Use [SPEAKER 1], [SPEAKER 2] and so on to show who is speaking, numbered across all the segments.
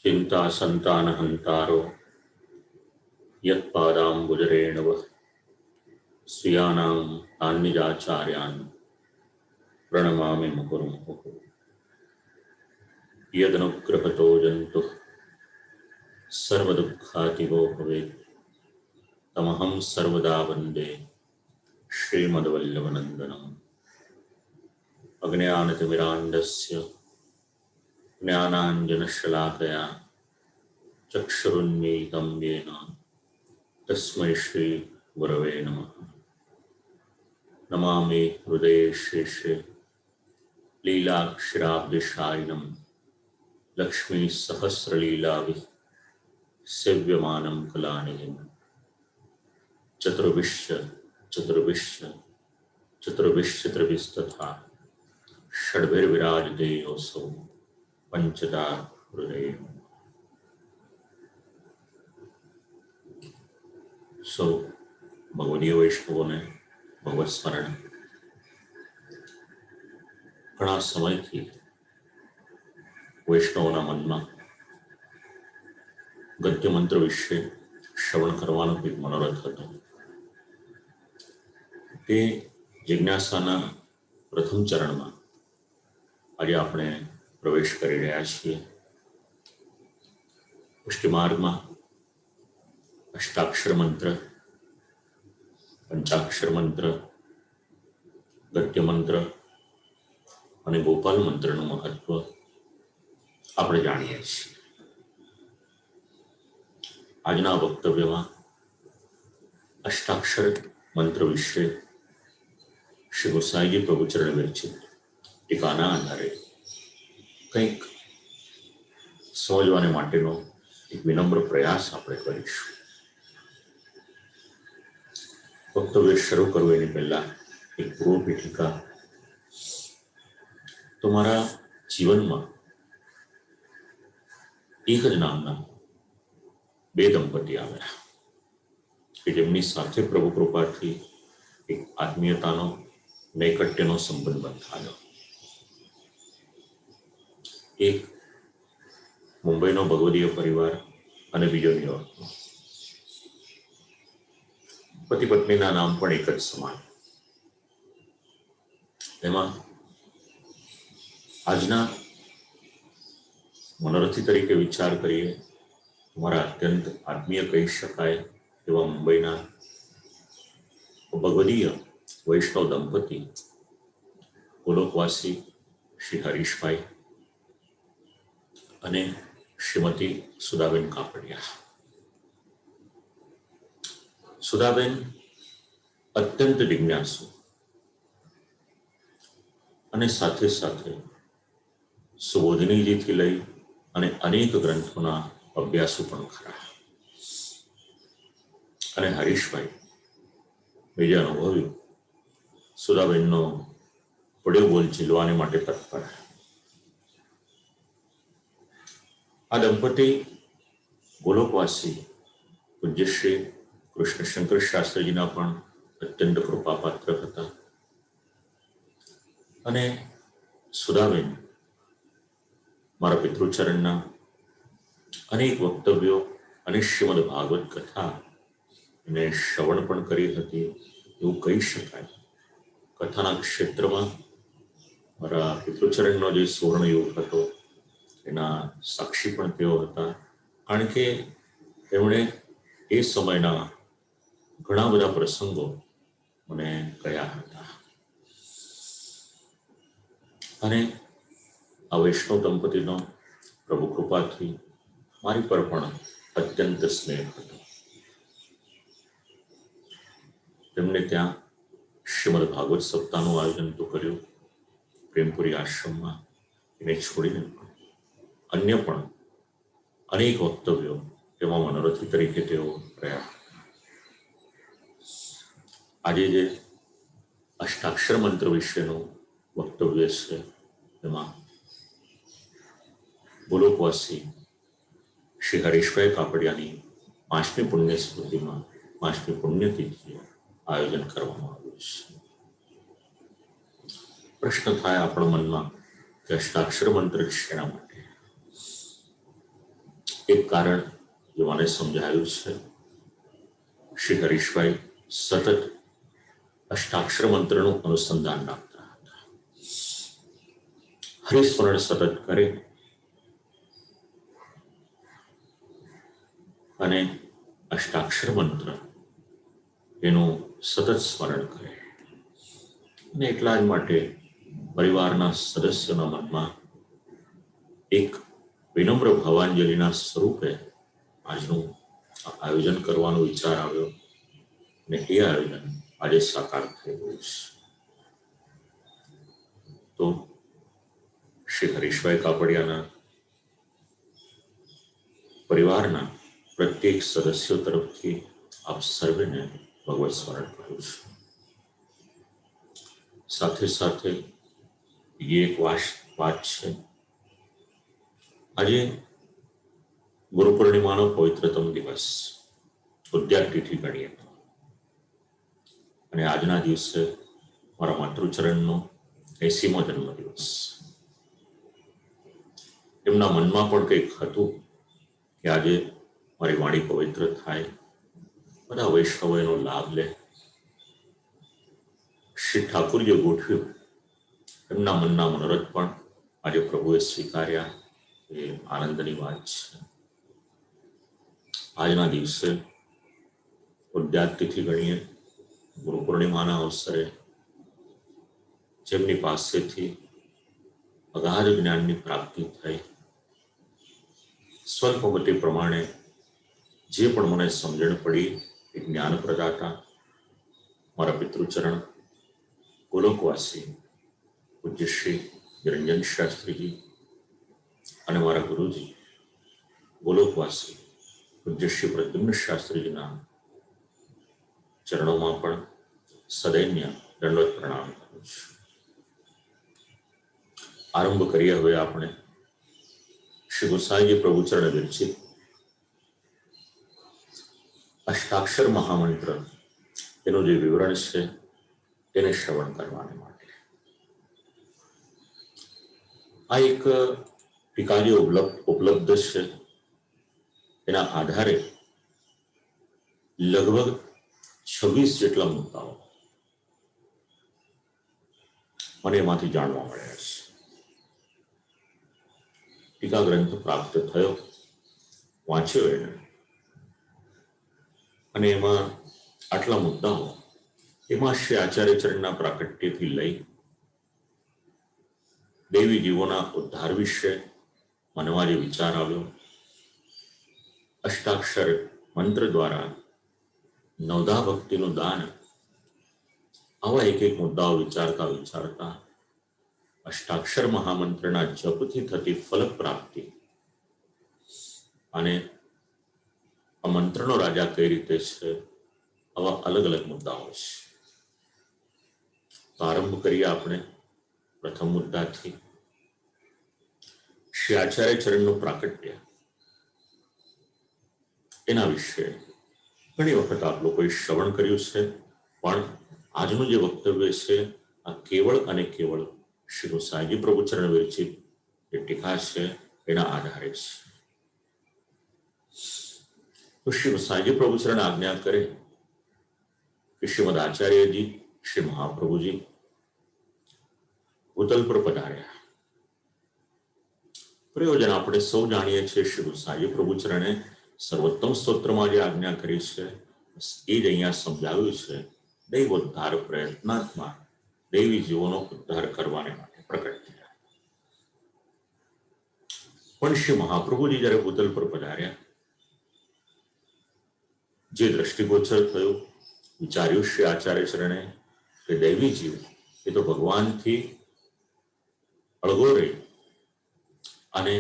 [SPEAKER 1] चिंता संतान हंतारो यत्पादाम्बुजरेणव स्वीयानां तान्निजाचार्यान् प्रणमामि मुहुर्मुहुः। यदनुग्रहतो जन्तुः सर्वदुःखातिगो भवेत् तमहं सर्वदा वन्दे श्रीमद्वल्लभनन्दनम्। अज्ञानतिमिरान्धस्य ज्ञानाञ्जनशलाकया चक्षुरुन्मीलितं येन तस्मै श्रीगुरवे नमः। नमामि हृदये शेषे लीलाक्षराब्धिशायिनं लक्ष्मीसहस्रलीलाभिः सेव्यमानं कलानिधिम्। चतुर्विश्य चतुर्विश्य चतुर्विश्यत्रिभिस्तथा षड्भिर्विराजते योऽसौ पंचदा हृदये। सौ भगवदीय वैष्णवोने भगवत स्मरण घणा समयथी वैष्णवोना मनमा गद्य मंत्र विषे श्रवण करवानो एक मनोरथ हतो। ते जिज्ञासाना प्रथम चरण में आज आपणे प्रवेश करी रह्या छीए। पुष्टि मार्ग में अष्टाक्षर मंत्र, पंचाक्षर मंत्र, गद्य मंत्र और गोपाल मंत्र महत्व આપણે જાણીએ છીએ। આજના વક્તવ્યમાં અષ્ટાક્ષર મંત્ર વિશે શ્રી ગોસાઈજી પ્રભુચરણ વિરચિત ટીકાના આધારે કંઈક સમજવાને માટેનો એક વિનમ્ર પ્રયાસ આપણે કરીશું। વક્તવ્ય શરૂ કરવું એની પહેલા એક પૂર્વ પીઠિકા। તમારા જીવનમાં એક જ નામના બે દંપતી આવ્યા કે જેમની સાથે પ્રભુ કૃપાથી એક આત્મીયતાનો નૈકટ્યનો સંબંધ બંધાયો। એક મુંબઈનો ભગવદીય પરિવાર અને બીજો ન્યુયોર્કનો। પતિ પત્નીના નામ પણ એક જ સમાન। એમાં આજના मनोरथी तरीके विचार करिए हमारा अत्यंत आत्मीय कही शकाय एवं मुंबईना भगवदीय वैष्णव दंपति गोलोकवासी श्री हरीशभाई अने श्रीमती सुधाबेन कापड़िया। सुधाबेन अत्यंत जिज्ञासु अने साथे साथे सुबोधिनी जी थी लई અને અનેક ગ્રંથોના અભ્યાસો પણ ખરા। અને હરીશભાઈ બીજા અનુભવ્યું સુધાબેનનો પડ્યો બોલ ઝીલવાને માટે તત્પર। આ દંપતી ગોલોકવાસી પૂજ્ય શ્રી કૃષ્ણશંકર શાસ્ત્રીજીના પણ અત્યંત કૃપાપાત્ર હતા। અને સુધાબેન मारा पितृचरणना अनेक वक्तव्यों અને શ્રીમદ ભાગવત કથા ને શ્રવણ પણ કરી હતી એવું કહી શકાય। કથાના ક્ષેત્રમાં મારા પિતૃચરણનો જે સુવર્ણયુગ હતો એના સાક્ષી પણ તેઓ હતા, કારણ કે તેમણે એ સમયના ઘણા બધા પ્રસંગો મને કહ્યા હતા। અને आ वैष्णव दंपति प्रभु कृपा थी मारी पर पण अत्यंत स्नेह हतो। तेमने त्या श्रीमद भागवत सप्ताहनु आयोजन तो कर्युं प्रेमपुरी आश्रम में। एने छोड़ीने अन्य पण अनेक वक्तव्यों तेमां मनोरथी तरीके तेओ रह्या। आजे जे अष्टाक्षर मंत्र विशेनुं वक्तव्य छे तेमां गोलोकवासी श्री हरीशभाई कापड़ियानी 5મી पुण्य स्मृति में 5મી पुण्यतिथि आयोजन करवामां आव्युं छे। प्रश्न थाय आपणा मन में कि अष्टाक्षर मंत्र शेना माटे? એક કારણ જે મને સમજાયું છે, શ્રી હરીશભાઈ સતત અષ્ટાક્ષર મંત્રનું અનુસંધાન રાખતા હતા. હરિસ્મરણ સતત કરે અને અષ્ટાક્ષર મંત્ર એનું સતત સ્મરણ કરે. અને એટલા જ માટે પરિવારના સદસ્યોના મનમાં એક વિનમ્ર ભાવાંજલિના સ્વરૂપે આજનું આયોજન કરવાનો વિચાર આવ્યો અને એ આયોજન આજે સાકાર થઈ ગયું છે. તો શ્રી હરીશભાઈ કાપડિયાના પરિવારના પ્રત્યેક સદસ્યો તરફથી આપ સર્વેને ભગવત સ્મરણ કરું છું. સાથે સાથે એ એક વાત છે, આજે ગુરુ પૂર્ણિમાનો પવિત્રતમ દિવસ ઉદ્યાન તિથિ ગણીએ અને આજના દિવસે મારા માતૃચરણનો 80મો જન્મદિવસ. એમના મનમાં પણ કંઈક હતું કે આજે મારી વાણી પવિત્ર થાય, બધા વૈષ્ણવો એનો લાભ લે. શ્રી ઠાકુરજીએ ગોઠવ્યું, એમના મનના મનોરથ પણ આજે પ્રભુએ સ્વીકાર્યા. એ આનંદની વાત છે. આજના દિવસે ઉદ્યાન તિથિ ગણીએ, ગુરુ પૂર્ણિમાના અવસરે જેમની પાસેથી અગાધ જ્ઞાનની પ્રાપ્તિ થઈ, સ્વલ્પમતિ પ્રમાણે જે પણ મને સમજણ પડી એ જ્ઞાન પ્રદાતા મારા પિતૃચરણ ગોલોકવાસી પૂજ્ય શ્રી નિરંજન શાસ્ત્રીજી અને મારા ગુરુજી ગોલોકવાસી પૂજ્ય શ્રી પ્રદ્યુમ્ન શાસ્ત્રીજીના ચરણોમાં પણ સદૈન્ય દંડવત પ્રણામ કરું છું. આરંભ કરીએ હવે આપણે શ્રી ગોસાઈજી પ્રભુચરણ વિરચિત અષ્ટાક્ષર મહામંત્ર એનું જે વિવરણ છે તેને શ્રવણ કરવાને માટે. આ એક ટીકા જે ઉપલબ્ધ છે એના આધારે લગભગ 26 જેટલા મુદ્દાઓ મને એમાંથી જાણવા મળ્યા છે. ટીકા ગ્રંથ પ્રાપ્ત થયો, વાંચ્યો એને, અને એમાં આટલા મુદ્દાઓ, એમાં શ્રી આચાર્ય ચરણના પ્રાકટ્યથી લઈ દેવી જીવોના ઉદ્ધાર વિશે મનમાં જે વિચાર આવ્યો, અષ્ટાક્ષર મંત્ર દ્વારા નવધા ભક્તિનું દાન, આવા એક એક મુદ્દાઓ વિચારતા વિચારતા અષ્ટાક્ષર મહામંત્રના જપથી થતી ફલ પ્રાપ્તિ અને આ મંત્રનો રાજા કઈ રીતે છે, આવા અલગ અલગ મુદ્દાઓ છે. તો આરંભ કરીએ આપણે પ્રથમ મુદ્દાથી. શ્રી આચાર્ય ચરણનું પ્રાકટ્ય, એના વિશે ઘણી વખત આપ લોકોએ શ્રવણ કર્યું છે, પણ આજનું જે વક્તવ્ય છે આ કેવળ અને કેવળ શ્રી ગોસાઈજી પ્રભુચરણ વિરચિત જે ટીકા છે એના આધારે છે. તો શ્રી ગોસાઈજી પ્રભુચરણ આજ્ઞા કરે કે શ્રીમદ આચાર્યજી શ્રી મહાપ્રભુજી ભૂતલ પર પધાર્યા. પ્રયોજન આપણે સૌ જાણીએ છીએ, શ્રી ગોસાઈજી પ્રભુચરણે સર્વોત્તમ સ્તોત્રમાં જે આજ્ઞા કરી છે એ જ અહીંયા સમજાવ્યું છે. દૈવોદ્ધાર પ્રયત્નાત્મા દૈવી જીવોનો ઉદ્ધાર કરવાને માટે પ્રકટ થયા. પણ શ્રી મહાપ્રભુજી જ્યારે ભૂતલ પર પધાર્યા, જે દ્રષ્ટિગોચર થયું, વિચાર્યું શ્રી આચાર્ય ચરણે કે દૈવી જીવ એ તો ભગવાનથી અળગો રહી અને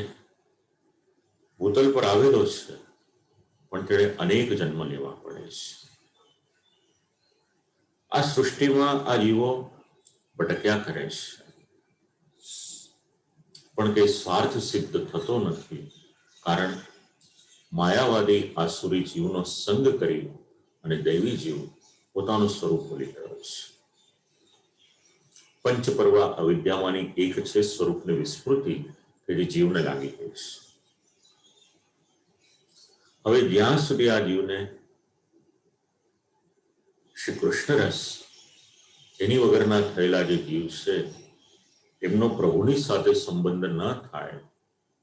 [SPEAKER 1] ભૂતલ પર આવેલો છે, પણ તેણે અનેક જન્મ લેવા પડે છે. આ સૃષ્ટિમાં આ જીવો ભટક્યા કરે છે, પણ તે સ્વાર્થ સિદ્ધ થતો નથી, કારણ માયાવાદી આસુરી જીવનો સંગ કરી અને દૈવી જીવ પોતાનું સ્વરૂપ ભૂલી ગયો છે. પંચપર્વ અવિદ્યામાંની એક છે સ્વરૂપની વિસ્મૃતિ કે જે જીવને લાગી ગઈ છે. હવે જ્યાં સુધી આ જીવને શ્રી કૃષ્ણ રસ એની વગરના થયેલા જે જીવ છે એમનો પ્રભુની સાથે સંબંધ ન થાય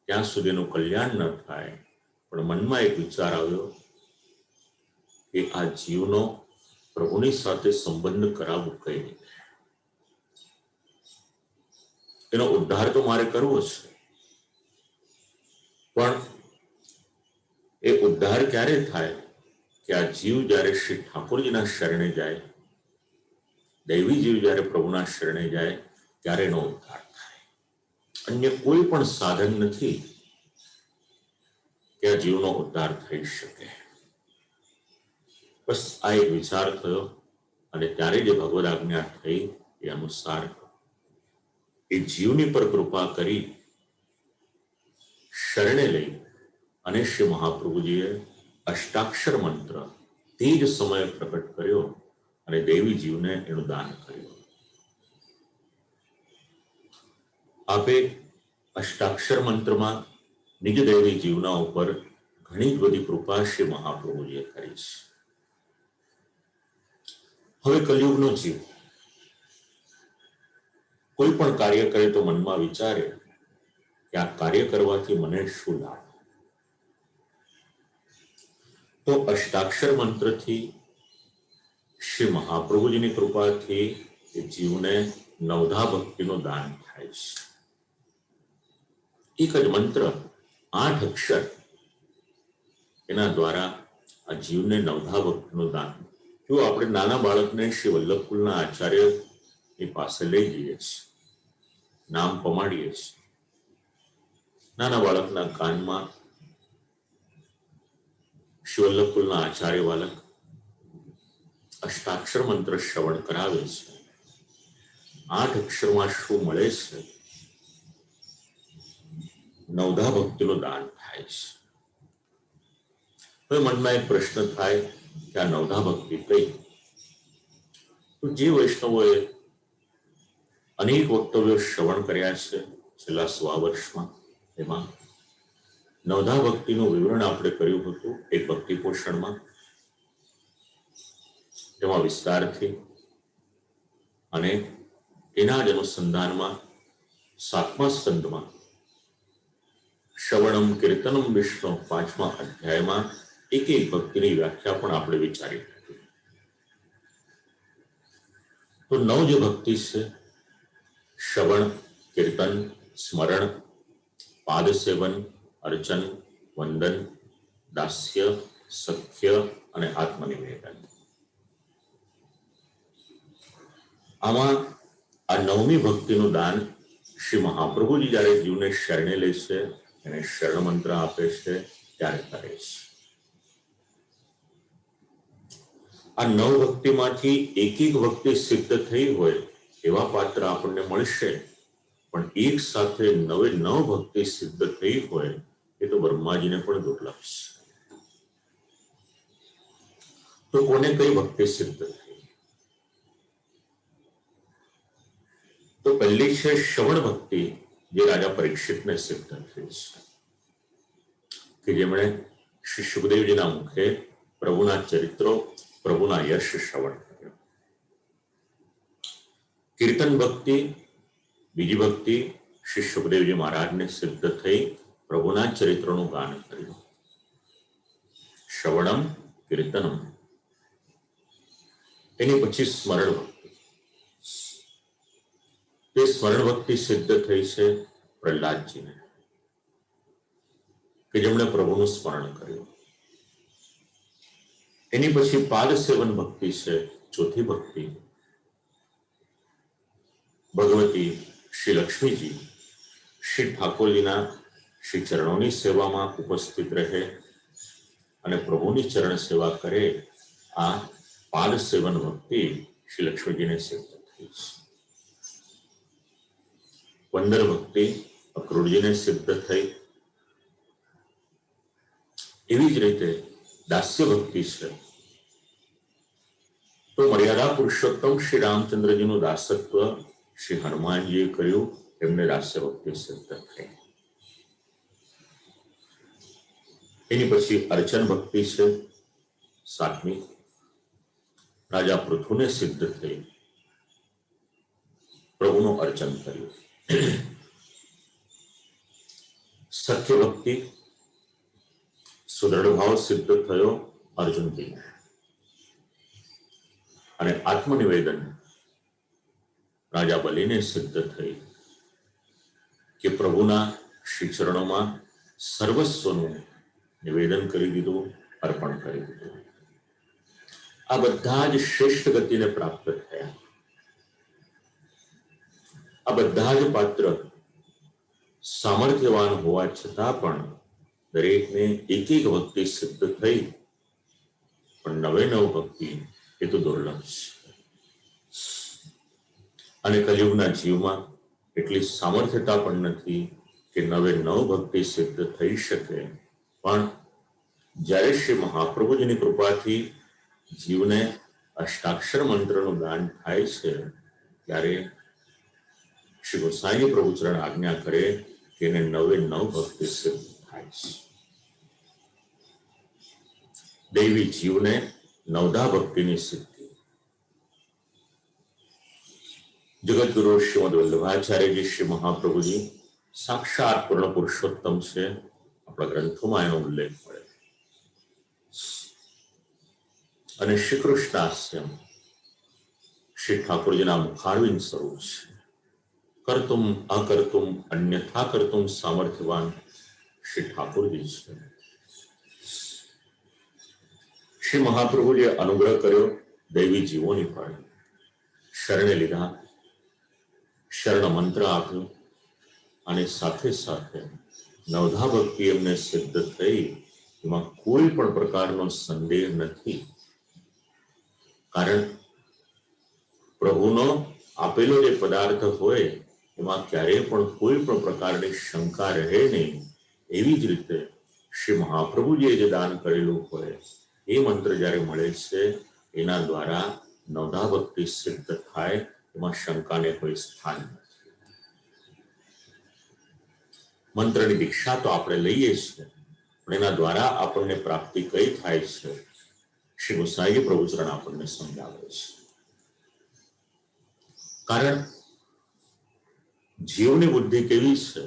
[SPEAKER 1] ત્યાં સુધીનું કલ્યાણ ન થાય. પણ મનમાં એક વિચાર આવ્યો કે આ જીવનો પ્રભુની સાથે સંબંધ કરાવવું કઈ રીતે, એનો ઉદ્ધાર તો મારે કરવો છે. પણ એ ઉદ્ધાર ક્યારે થાય કે આ જીવ જ્યારે શ્રી ઠાકોરજીના શરણે જાય, દૈવી જીવ જ્યારે પ્રભુના શરણે જાય ત્યારે એનો ઉદ્ધાર થાય. અન્ય કોઈ પણ સાધન નથી કે આ જીવનો ઉદ્ધાર થઈ શકે. બસ આ એક વિચાર થયો અને ત્યારે જે ભગવદ આજ્ઞા થઈ એ અનુસાર એ જીવની પર કૃપા કરી શરણે લઈ અને શ્રી મહાપ્રભુજીએ અષ્ટાક્ષર મંત્ર તે જ સમયે પ્રકટ કર્યો અને દેવી જીવને એનું દાન કર્યું. આપે અષ્ટાક્ષર મંત્રમાં નિજ દેવી જીવના ઉપર ઘણી બધી કૃપા શ્રી મહાપ્રભુજીએ કરી છે. હવે કલયુગનો જીવ કોઈ પણ કાર્ય કરે તો મનમાં વિચારે કે આ કાર્ય કરવાથી મને શું લાભ. તો અષ્ટાક્ષર મંત્રથી શ્રી મહાપ્રભુજીની કૃપાથી એ જીવને નવધા ભક્તિનું દાન થાય છે. એક જ મંત્ર 8 અક્ષર એના દ્વારા આ જીવને નવધા ભક્તિનું દાન. જો આપણે નાના બાળકને શ્રી વલ્લભકુલના આચાર્યની પાસે લઈ જઈએ છીએ, નામ પમાડીએ છીએ, નાના બાળકના કાનમાં શ્રી વલ્લભકુલના આચાર્ય બાલક અષ્ટાક્ષર મંત્ર શ્રવણ કરાવે છે. 8 અક્ષરમાં શું મળે છે? નવધા ભક્તિનું દાન થાય છે. હવે મનમાં એક પ્રશ્ન થાય કે આ નવધા ભક્તિ કઈ? તો જે વૈષ્ણવોએ અનેક વક્તવ્યો શ્રવણ કર્યા છે છેલ્લા 100 વર્ષમાં, એમાં નવધા ભક્તિનું વિવરણ આપણે કર્યું હતું એક ભક્તિ પોષણમાં. તેમાં વિસ્તારથી અને એના જ અનુસંધાનમાં 7મા સ્કંદમાં શ્રવણમ કીર્તનમ વિષ્ણુ 5મા અધ્યાયમાં એક એક ભક્તિની વ્યાખ્યા પણ આપણે વિચારી હતી. તો 9 જે ભક્તિ છે, શ્રવણ, કીર્તન, સ્મરણ, પાદ સેવન, અર્ચન, વંદન, દાસ્ય, સખ્ય અને આત્મનિવેદન. આમાં આ 9મી ભક્તિનું દાન શ્રી મહાપ્રભુજી જ્યારે જીવને શરણે લે છે, એને શરણ મંત્ર આપે છે, ત્યારે કરે છે. આ 9 ભક્તિમાંથી એક એક ભક્તિ સિદ્ધ થઈ હોય એવા પાત્ર આપણને મળશે, પણ એક સાથે 9 ભક્તિ સિદ્ધ થઈ હોય એ તો બ્રહ્માજીને પણ દુર્લભ છે. તો કોને કઈ ભક્તિ સિદ્ધ થઈ? તો પહેલી છે શ્રવણ ભક્તિ, જે રાજા પરીક્ષિતને સિદ્ધ થઈ છે, કે જેમણે શ્રી સુખદેવજીના મુખે પ્રભુના ચરિત્રો, પ્રભુના યશ શ્રવણ કર્યો. કીર્તન ભક્તિ, બીજી ભક્તિ શ્રી સુખદેવજી મહારાજને સિદ્ધ થઈ પ્રભુના ચરિત્રનું ગાન કર્યું. શ્રવણમ કીર્તનમ. એની પછી સ્મરણ ભક્તિ. તે સ્મરણ ભક્તિ સિદ્ધ થઈ છે પ્રહલાદજીને, કે જેમણે પ્રભુનું સ્મરણ કર્યું. એની પછી પાદ સેવન ભક્તિ છે, ચોથી ભક્તિ. ભગવતી શ્રી લક્ષ્મીજી શ્રી ઠાકોરજીના શ્રી ચરણોની સેવામાં ઉપસ્થિત રહે અને પ્રભુની ચરણ સેવા કરે. આ પાદ સેવન ભક્તિ શ્રી લક્ષ્મીજીને સિદ્ધ થઈ છે. વંદન ભક્તિ અક્રૂરજીને સિદ્ધ થઈ. એવી જ રીતે દાસ્ય ભક્તિ છે, તો મર્યાદા પુરુષોત્તમ શ્રી રામચંદ્રજીનું દાસત્વ શ્રી હનુમાનજીએ કર્યું, એમને દાસ્ય ભક્તિ સિદ્ધ થઈ. એની પછી અર્ચન ભક્તિ છે સાતમી. રાજા પૃથુને સિદ્ધ થઈ પ્રભુનું અર્ચન કર્યું. સખ્ય ભક્તિ, સુદૃઢ ભાવ સિદ્ધ થયો અર્જુનથી. અને આત્મનિવેદન રાજા બલિને સિદ્ધ થઈ કે પ્રભુના શ્રી ચરણોમાં સર્વસ્વનું નિવેદન કરી દીધું, અર્પણ કરી દીધું. આ બધા જ શ્રેષ્ઠ ગતિને પ્રાપ્ત થયા. આ બધા જ પાત્ર સામર્થ્યવાન હોવા છતાં પણ દરેકને એક એક ભક્તિ સિદ્ધ થઈ, પણ નવે નવ ભક્તિ એ તો દુર્લભ છે. અને કલિયુગના જીવમાં એટલી સામર્થ્યતા પણ નથી કે નવે નવ ભક્તિ સિદ્ધ થઈ શકે. પણ જ્યારે શ્રી મહાપ્રભુજીની કૃપાથી જીવને અષ્ટાક્ષર મંત્રનું દાન થાય છે, ત્યારે શ્રી ગોસાઈ પ્રભુચરણ આજ્ઞા કરે કે એને નવે નવ ભક્તિ સિદ્ધ થાય છે. દેવી જીવને નવધા ભક્તિની સિદ્ધિ. જગતગુરુ શ્રીમદ વલ્લભાચાર્યજી શ્રી મહાપ્રભુજી સાક્ષાત પૂર્ણ પુરુષોત્તમ છે. આપણા ગ્રંથોમાં એનો ઉલ્લેખ મળે. અને શ્રી કૃષ્ણાસ્યમ શ્રી ઠાકોરજીના મુખારવિંદ સ્વરૂપ છે. કર્તુમ અકર્તુમ અન્યથા કર્તુમ સામર્થ્યવાન શ્રી ઠાકોરજી છે. શ્રી મહાપ્રભુજીએ અનુગ્રહ કર્યો દૈવી જીવોની પર. શરણે લીધા, શરણ મંત્ર આપ્યો, અને સાથે સાથે નવધા ભક્તિ એમને સિદ્ધ થઈ. એમાં કોઈ પણ પ્રકારનો સંદેહ નથી. કારણ પ્રભુનો આપેલો જે પદાર્થ હોય એમાં ક્યારેય પણ કોઈ પણ પ્રકારની શંકા રહે નહીં. એવી જ રીતે શ્રી મહાપ્રભુજીએ જે દાન કરેલું હોય એ મંત્ર જ્યારે મળે છે એના દ્વારા નવધા ભક્તિ સિદ્ધ થાય, એમાં શંકાને કોઈ સ્થાન નથી. મંત્રની દીક્ષા તો આપણે લઈએ છીએ, પણ એના દ્વારા આપણને પ્રાપ્તિ કઈ થાય છે શ્રી ગોસાઈ પ્રભુચરણ આપણને સમજાવે છે. કારણ જીવની બુદ્ધિ કેવી છે?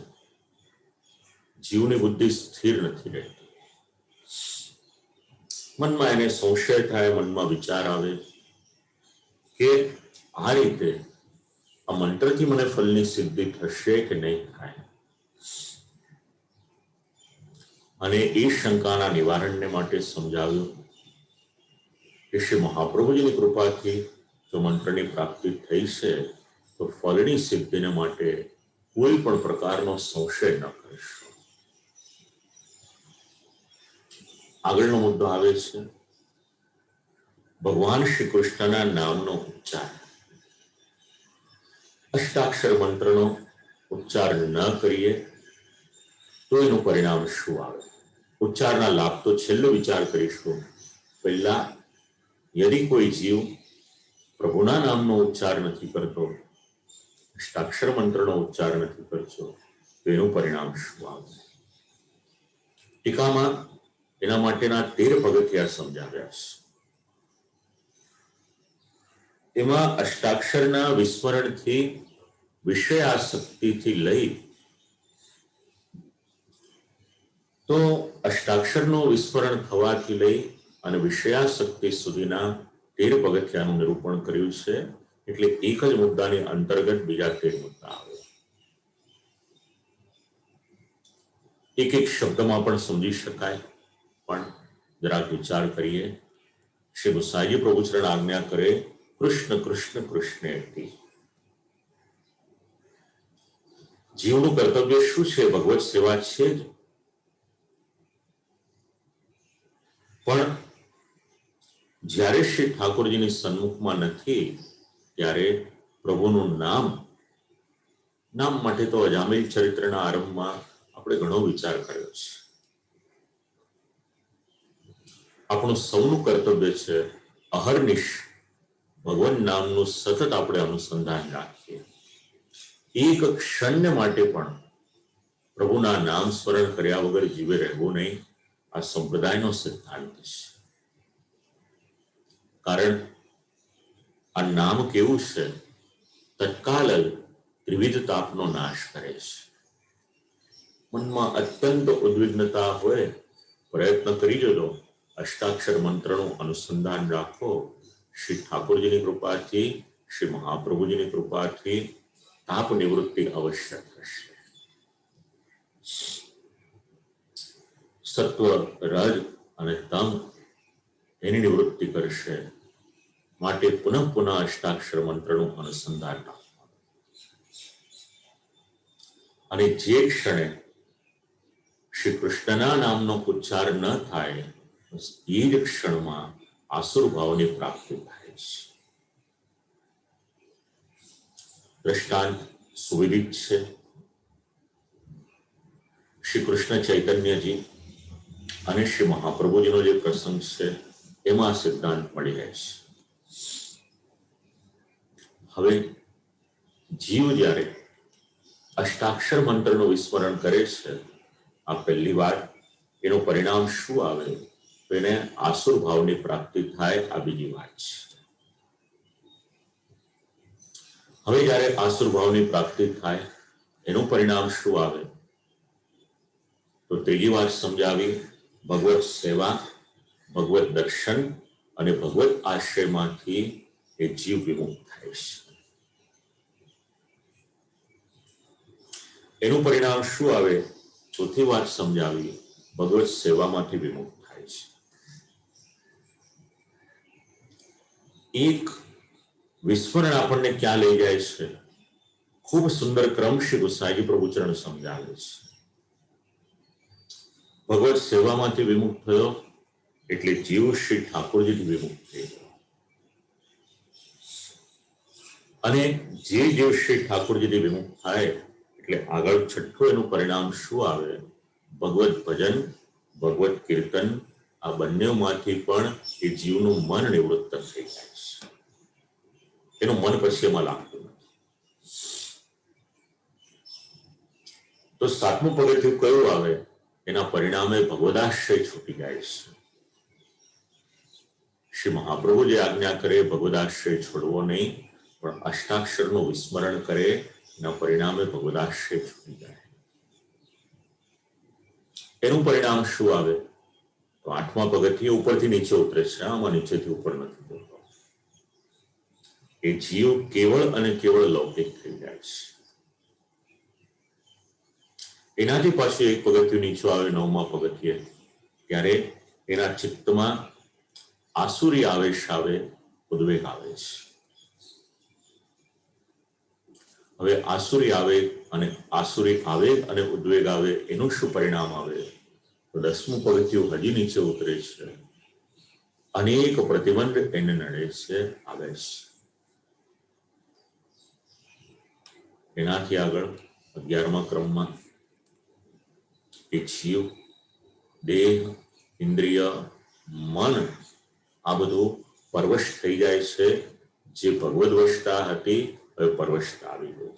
[SPEAKER 1] જીવની બુદ્ધિ સ્થિર નથી રહેતી. મનમાં એને સંશય થાય, મનમાં વિચાર આવે કે આ રીતે આ મંત્રથી મને ફલની સિદ્ધિ થશે કે નહીં થાય. અને એ શંકાના નિવારણને માટે સમજાવ્યું કે શ્રી મહાપ્રભુજીની કૃપાથી જો મંત્રની પ્રાપ્તિ થઈ છે તો ફલની સિદ્ધિને માટે કોઈ પણ પ્રકારનો સંશય ન કરીશું. આગળનો મુદ્દો આવે છે ભગવાન શ્રી કૃષ્ણના નામનો ઉચ્ચાર. અષ્ટાક્ષર મંત્રનો ઉચ્ચાર ન કરીએ તો એનું પરિણામ શું આવે? ઉચ્ચારના લાભ તો છેલ્લો વિચાર કરીશું. પહેલા યદિ કોઈ જીવ પ્રભુના નામનો ઉચ્ચાર નથી કરતો, અષ્ટાક્ષર મંત્રનો ઉચ્ચાર નથી કરતો, તો એનું પરિણામ શું આવે? ટીકામાં એના માટેના 13 પગથિયા સમજાવ્યા છે. એમાં અષ્ટાક્ષરના વિસ્મરણથી, વિષયાસક્તિથી લઈ તો અષ્ટાક્ષરનું વિસ્મરણ થવાથી લઈ અને વિષયાસક્તિ સુધીના 13 પગથિયાનું નિરૂપણ કર્યું છે. એટલે એક જ મુદ્દાની અંતર્ગત બીજા 13 મુદ્દા આવે. એક એક શબ્દમાં પણ સમજી શકાય, પણ જરાક વિચાર કરીએ. શ્રી ગોસાઈ પ્રભુચરણ આજ્ઞા કરે કૃષ્ણ કૃષ્ણ કૃષ્ણેતિ. જીવનું કર્તવ્ય શું છે? ભગવત સેવા છે જ. પણ જ્યારે શ્રી ઠાકોરજીની સન્મુખમાં નથી ત્યારે પ્રભુનું નામ માટે તો અજામિલ ચરિત્રના આરંભમાં આપણે ઘણો વિચાર કર્યો છે. આપણું સૌનું કર્તવ્ય છે અહર્નિશ ભગવાન નામનું સતત આપણે અનુસંધાન રાખીએ. એક ક્ષણ માટે પણ પ્રભુના નામ સ્મરણ કર્યા વગર જીવે રહેવું નહીં. આ સંપ્રદાયનો સિદ્ધાંત છે. કારણ આ નામ કેવું છે? તત્કાલ જ ત્રિવિધ તાપનો નાશ કરે છે. મનમાં અત્યંત ઉદ્વિગ્નતા હોય, પ્રયત્ન કરી જજો, અષ્ટાક્ષર મંત્રનું અનુસંધાન રાખો. શ્રી ઠાકોરજીની કૃપાથી, શ્રી મહાપ્રભુજીની કૃપાથી તાપ નિવૃત્તિ અવશ્ય થશે. સત્વ, રજ અને તમ એની નિવૃત્તિ કરશે. માટે પુનઃ પુનઃ અષ્ટાક્ષર મંત્રનું અનુસંધાન રાખવાનું. અને જે ક્ષણે શ્રી કૃષ્ણના નામનો ઉચ્ચાર ન થાય, એ જ ક્ષણમાં આસુર ભાવની પ્રાપ્તિ થાય છે. દ્રષ્ટાંત સુવિદિત છે. શ્રી કૃષ્ણ ચૈતન્યજી અને શ્રી મહાપ્રભુજીનો જે પ્રસંગ છે એમાં સિદ્ધાંત મળી રહે છે. હવે જીવ જ્યારે અષ્ટાક્ષર મંત્રનું વિસ્મરણ કરે છે, આ પહેલી વાર, એનું પરિણામ શું આવે? તો એને આસુર ભાવની પ્રાપ્તિ થાય. આ બીજી વાત છે. હવે જ્યારે આસુર ભાવની પ્રાપ્તિ થાય, એનું પરિણામ શું આવે? તો ત્રીજી વાર સમજાવી, ભગવત સેવા, ભગવત દર્શન અને ભગવત આશ્રયમાંથી એ જીવ વિમુખ થાય છે. એનું પરિણામ શું આવે? ચોથી વાર સમજાવી, ભગવત સેવામાંથી વિમુખ થાય છે. એક વિસ્મરણ આપણને ક્યાં લઈ જાય છે? ખૂબ સુંદર ક્રમ શ્રી ગુસાઈજી પ્રભુચરણ સમજાવે છે. ભગવત સેવામાંથી વિમુખ થયો એટલે જીવ શ્રી ઠાકોરજીથી વિમુખ થઈ ગયો. અને જે જીવ શ્રી ઠાકોરજીથી વિમુખ થાય એટલે આગળ છઠ્ઠું એનું પરિણામ શું આવે? ભગવત ભજન, ભગવત કીર્તન, આ બંનેમાંથી પણ એ જીવનું મન નિવૃત્ત થઈ જાય છે. એનું મન પછી એમાં લાગતું નથી. તો સાતમું પગથિયું કયું આવે? એના પરિણામે ભગવદાશ્રય છૂટી જાય છે. શ્રી મહાપ્રભુ જે આજ્ઞા કરે, ભગવદાશ્રય છોડવો નહીં, પણ અષ્ટાક્ષરનું વિસ્મરણ કરે, એના પરિણામે ભગવદાશ્રય છૂટી જાય. એનું પરિણામ શું આવે? તો આઠમા પગથિયે ઉપરથી નીચે ઉતરે છે. આમાં નીચેથી ઉપર નથી જતો. એ જીવ કેવળ અને કેવળ લૌકિક થઈ જાય છે. એનાથી પાછું એક પગથિયું નીચું આવે, નવમા પગથિયે, ત્યારે એના ચિત્તમાં આસુરી આવેશ આવે, ઉદ્વેગ આવે છે. હવે આસુરી આવેગ અને ઉદ્વેગ આવે, એનું શું પરિણામ આવે? તો દસમું પગથિયું હજી નીચે ઉતરે છે. અનેક પ્રતિબંધ એને નડે છે, આવે છે. એનાથી આગળ 11મા ક્રમમાં એ જીવ, દેહ, ઇન્દ્રિય, મન આ બધું પરવશ થઈ જાય છે. જે ભગવદ વશતા હતી, હવે પરવશતા આવી ગઈ.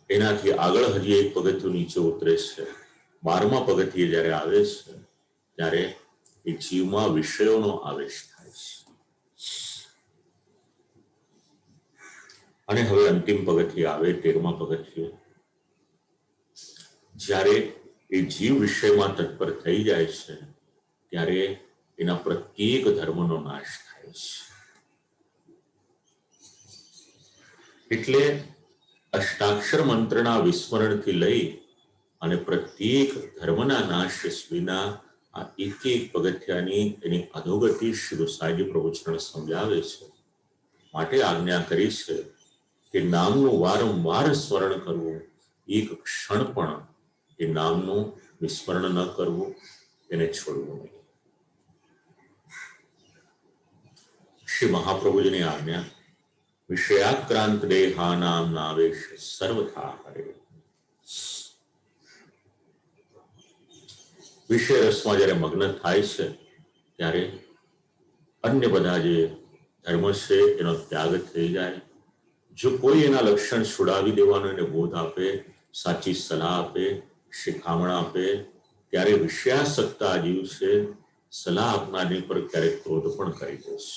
[SPEAKER 1] એનાથી આગળ હજી એક પગથિયું નીચે ઉતરે છે. 12મા પગથિયે જ્યારે આવે છે, ત્યારે એ જીવમાં વિષયોનો આવેશ થાય છે. અને હવે અંતિમ પગથિયે આવે, 13મા પગથિયે, જ્યારે એ જીવ વિષયમાં તત્પર થઈ જાય છે, ત્યારે એના પ્રત્યેક ધર્મનો નાશ થાય છે. એટલે અષ્ટાક્ષર મંત્રના વિસ્મરણથી લઈ અને પ્રત્યેક ધર્મના નાશ વિના આ એક એક પગથિયાની એની અધોગતિ શ્રી ગુસાઈજી પ્રભુચરણ સમજાવે છે. માટે આજ્ઞા કરી છે કે નામનું વારંવાર સ્મરણ કરવું, એક ક્ષણ પણ એ નામનું વિસ્મરણ ન કરવું, એને છોડવું નહીં. શ્રી મહાપ્રભુજીની આજ્ઞા, વિષયાક્રાંત દેહાનામ નાવેશ સર્વથા હરે. વિષય રસમાં જ્યારે મગ્ન થાય છે, ત્યારે અન્ય બધા જે ધર્મ છે એનો ત્યાગ થઈ જાય. જો કોઈ એના લક્ષણ છોડાવી દેવાનો એને બોધ આપે, સાચી સલાહ આપે, શિખામણ આપે ત્યારે વિષયાસક્ત આ જીવ છે સલાહ આપનારની પર ક્યારેક ક્રોધ પણ કરી દે છે,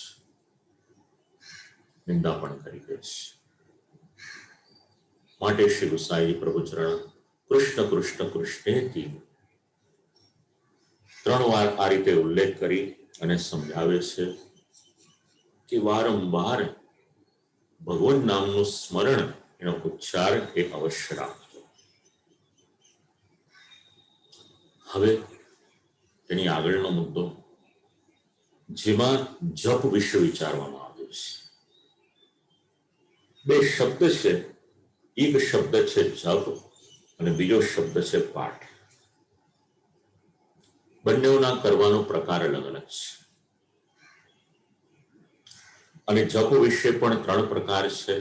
[SPEAKER 1] નિંદા પણ કરી દે છે. માટે શ્રી ગુસાઈ પ્રભુચરણ કૃષ્ણ કૃષ્ણ કૃષ્ણેથી 3 વાર આ રીતે ઉલ્લેખ કરી અને સમજાવે છે કે વારંવાર ભગવાન નામનું સ્મરણ, એનો ઉચ્ચાર એ અવશ્ય રાખજો. હવે તેની આગળનો મુદ્દો, જેમાં જપ વિશે વિચારવામાં આવ્યો છે. 2 શબ્દ છે. એક શબ્દ છે જપ અને બીજો શબ્દ છે પાઠ. બંનેના કરવાનો પ્રકાર અલગ અલગ છે. અને જપ વિશે પણ 3 પ્રકાર છે.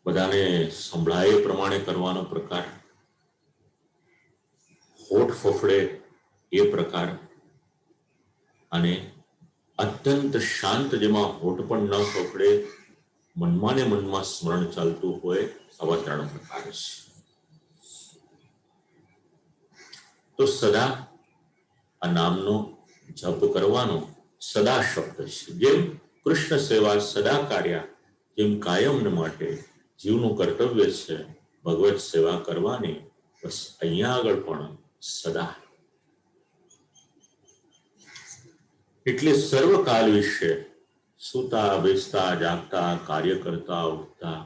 [SPEAKER 1] બધાને સંભળાય એ પ્રમાણે કરવાનો પ્રકાર, હોઠ ફફડે એ પ્રકાર, અને અત્યંત શાંત જેમાં હોઠ પણ ન ફફડે, મનમાં ને મનમાં સ્મરણ ચાલતું હોય, આવા 3 પ્રકાર છે. તો સદા આ નામનો જપ કરવાનો સદા શબ્દ છે. જેમ કૃષ્ણ સેવા સદા કાર્ય, જેમ કાયમને માટે જીવનું કર્તવ્ય છે ભગવત સેવા કરવાની, બસ અહીંયા આગળ પણ સદા. એટલે સર્વકાલ વિશે, સૂતા બેસતા જાગતા, કાર્ય કરતા ઉઠતા,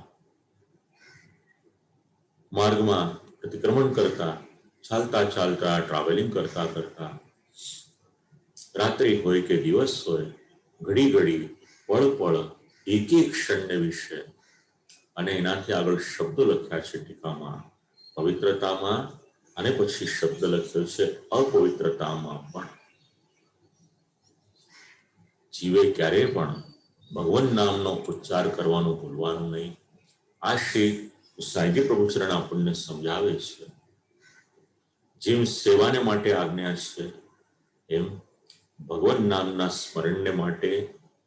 [SPEAKER 1] માર્ગમાં અતિક્રમણ કરતા, ચાલતા ચાલતા, ટ્રાવેલિંગ કરતા કરતા, રાત્રિ હોય કે દિવસ હોય, ઘડી ઘડી, પળ પળ, એક એક ક્ષણને વિશે. અને એનાથી આગળ શબ્દો લખ્યા છે ટીકામાં, પવિત્રતામાં, અને પછી શબ્દ લખ્યો છે અપવિત્રતામાં પણ. જીવે ક્યારેય પણ ભગવાન નામનો ઉચ્ચાર કરવાનું ભૂલવાનું નહીં. આ શ્રી સાંઈજી પ્રભુચરણ આપણને સમજાવે છે. જેમ સેવાને માટે આજ્ઞા છે, એમ ભગવાન નામના સ્મરણને માટે,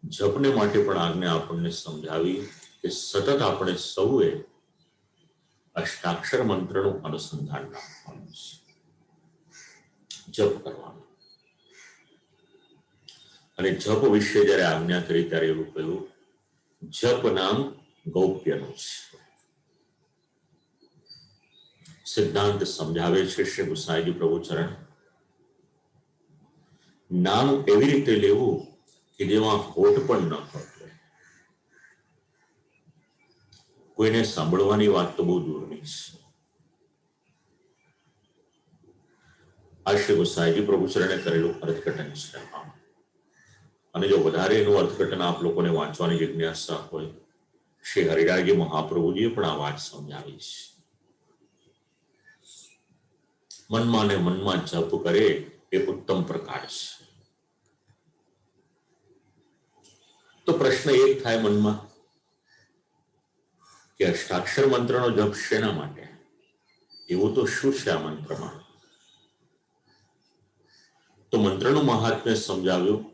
[SPEAKER 1] જપને માટે પણ આજ્ઞા આપણને સમજાવી કે સતત આપણે સૌએ અષ્ટાક્ષર મંત્રનું અનુસંધાન રાખવાનું છે, જપ કરવાનું. અને જપ વિશે જ્યારે આજ્ઞા કરી ત્યારે એવું કહ્યું, જપ નામ ગૌપ્યનું છે. સિદ્ધાંત સમજાવે છે શ્રી ગુસાઈજી પ્રભુચરણ, નામ એવી રીતે લેવું કે જેમાં હોઠ પણ ન ફફડે. કોઈને સાંભળવાની વાત તો બહુ દૂરની છે. આ શ્રી ગુસાઈજી પ્રભુચરણે કરેલું અર્થઘટન છે. અને જો વધારે એનું અર્થઘટન આપ લોકોને વાંચવાની જિજ્ઞાસા હોય, શ્રી હરિરાયજી મહાપ્રભુજીએ પણ આ વાત સમજાવી છે. મનમાં ને મનમાં જપ કરે એ ઉત્તમ પ્રકાર છે. તો પ્રશ્ન એક થાય મનમાં કે અષ્ટાક્ષર મંત્રનો જપ શેના માટે? એવું તો શું છે આ મંત્રમાં? તો મંત્રનું મહાત્મ્ય સમજાવ્યું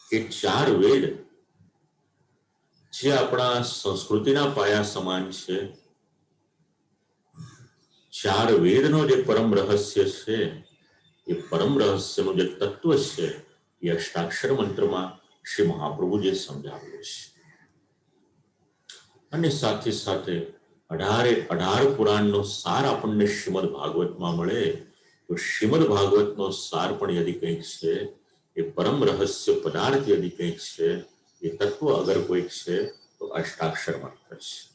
[SPEAKER 1] કે 4 વેદ જે આપણા સંસ્કૃતિના પાયા સમાન છે, 4 વેદનો જે પરમ રહસ્ય છે, એ પરમ રહસ્યનું જે તત્વ છે, એ અષ્ટાક્ષર મંત્રમાં શ્રી મહાપ્રભુજીએ સમજાવ્યું છે. અને સાથે સાથે 18 પુરાણનો સાર આપણને શ્રીમદ ભાગવતમાં મળે, તો શ્રીમદ ભાગવતનો સાર પણ યદિ કંઈક છે, એ પરમ રહસ્ય પદાર્થ યદિ કંઈક છે, એ તત્વ અગર કોઈક છે, તો અષ્ટાક્ષર મંત્ર છે.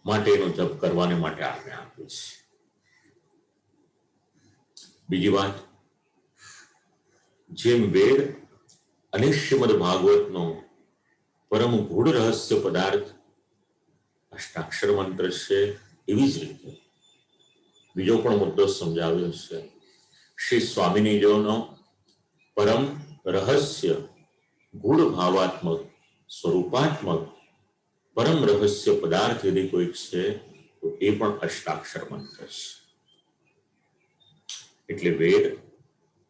[SPEAKER 1] માટે એનો જપ કરવાને માટે આજ્ઞા આપી છે. બીજી વાત, જેમ વેદ અને શ્રીમદ ભાગવતનો પરમ ગૂઢ રહસ્ય પદાર્થ અષ્ટાક્ષર મંત્ર છે, એવી જ રીતે બીજો પણ મુદ્દો સમજાવ્યો છે. શ્રી સ્વામિનીજીનો પરમ રહસ્ય ગૂઢ ભાવાત્મક સ્વરૂપાત્મક પરમ રહસ્ય પદાર્થ यदि कोई છે, તો એ પણ અષ્ટાક્ષર મંત્ર છે. એટલે વેદ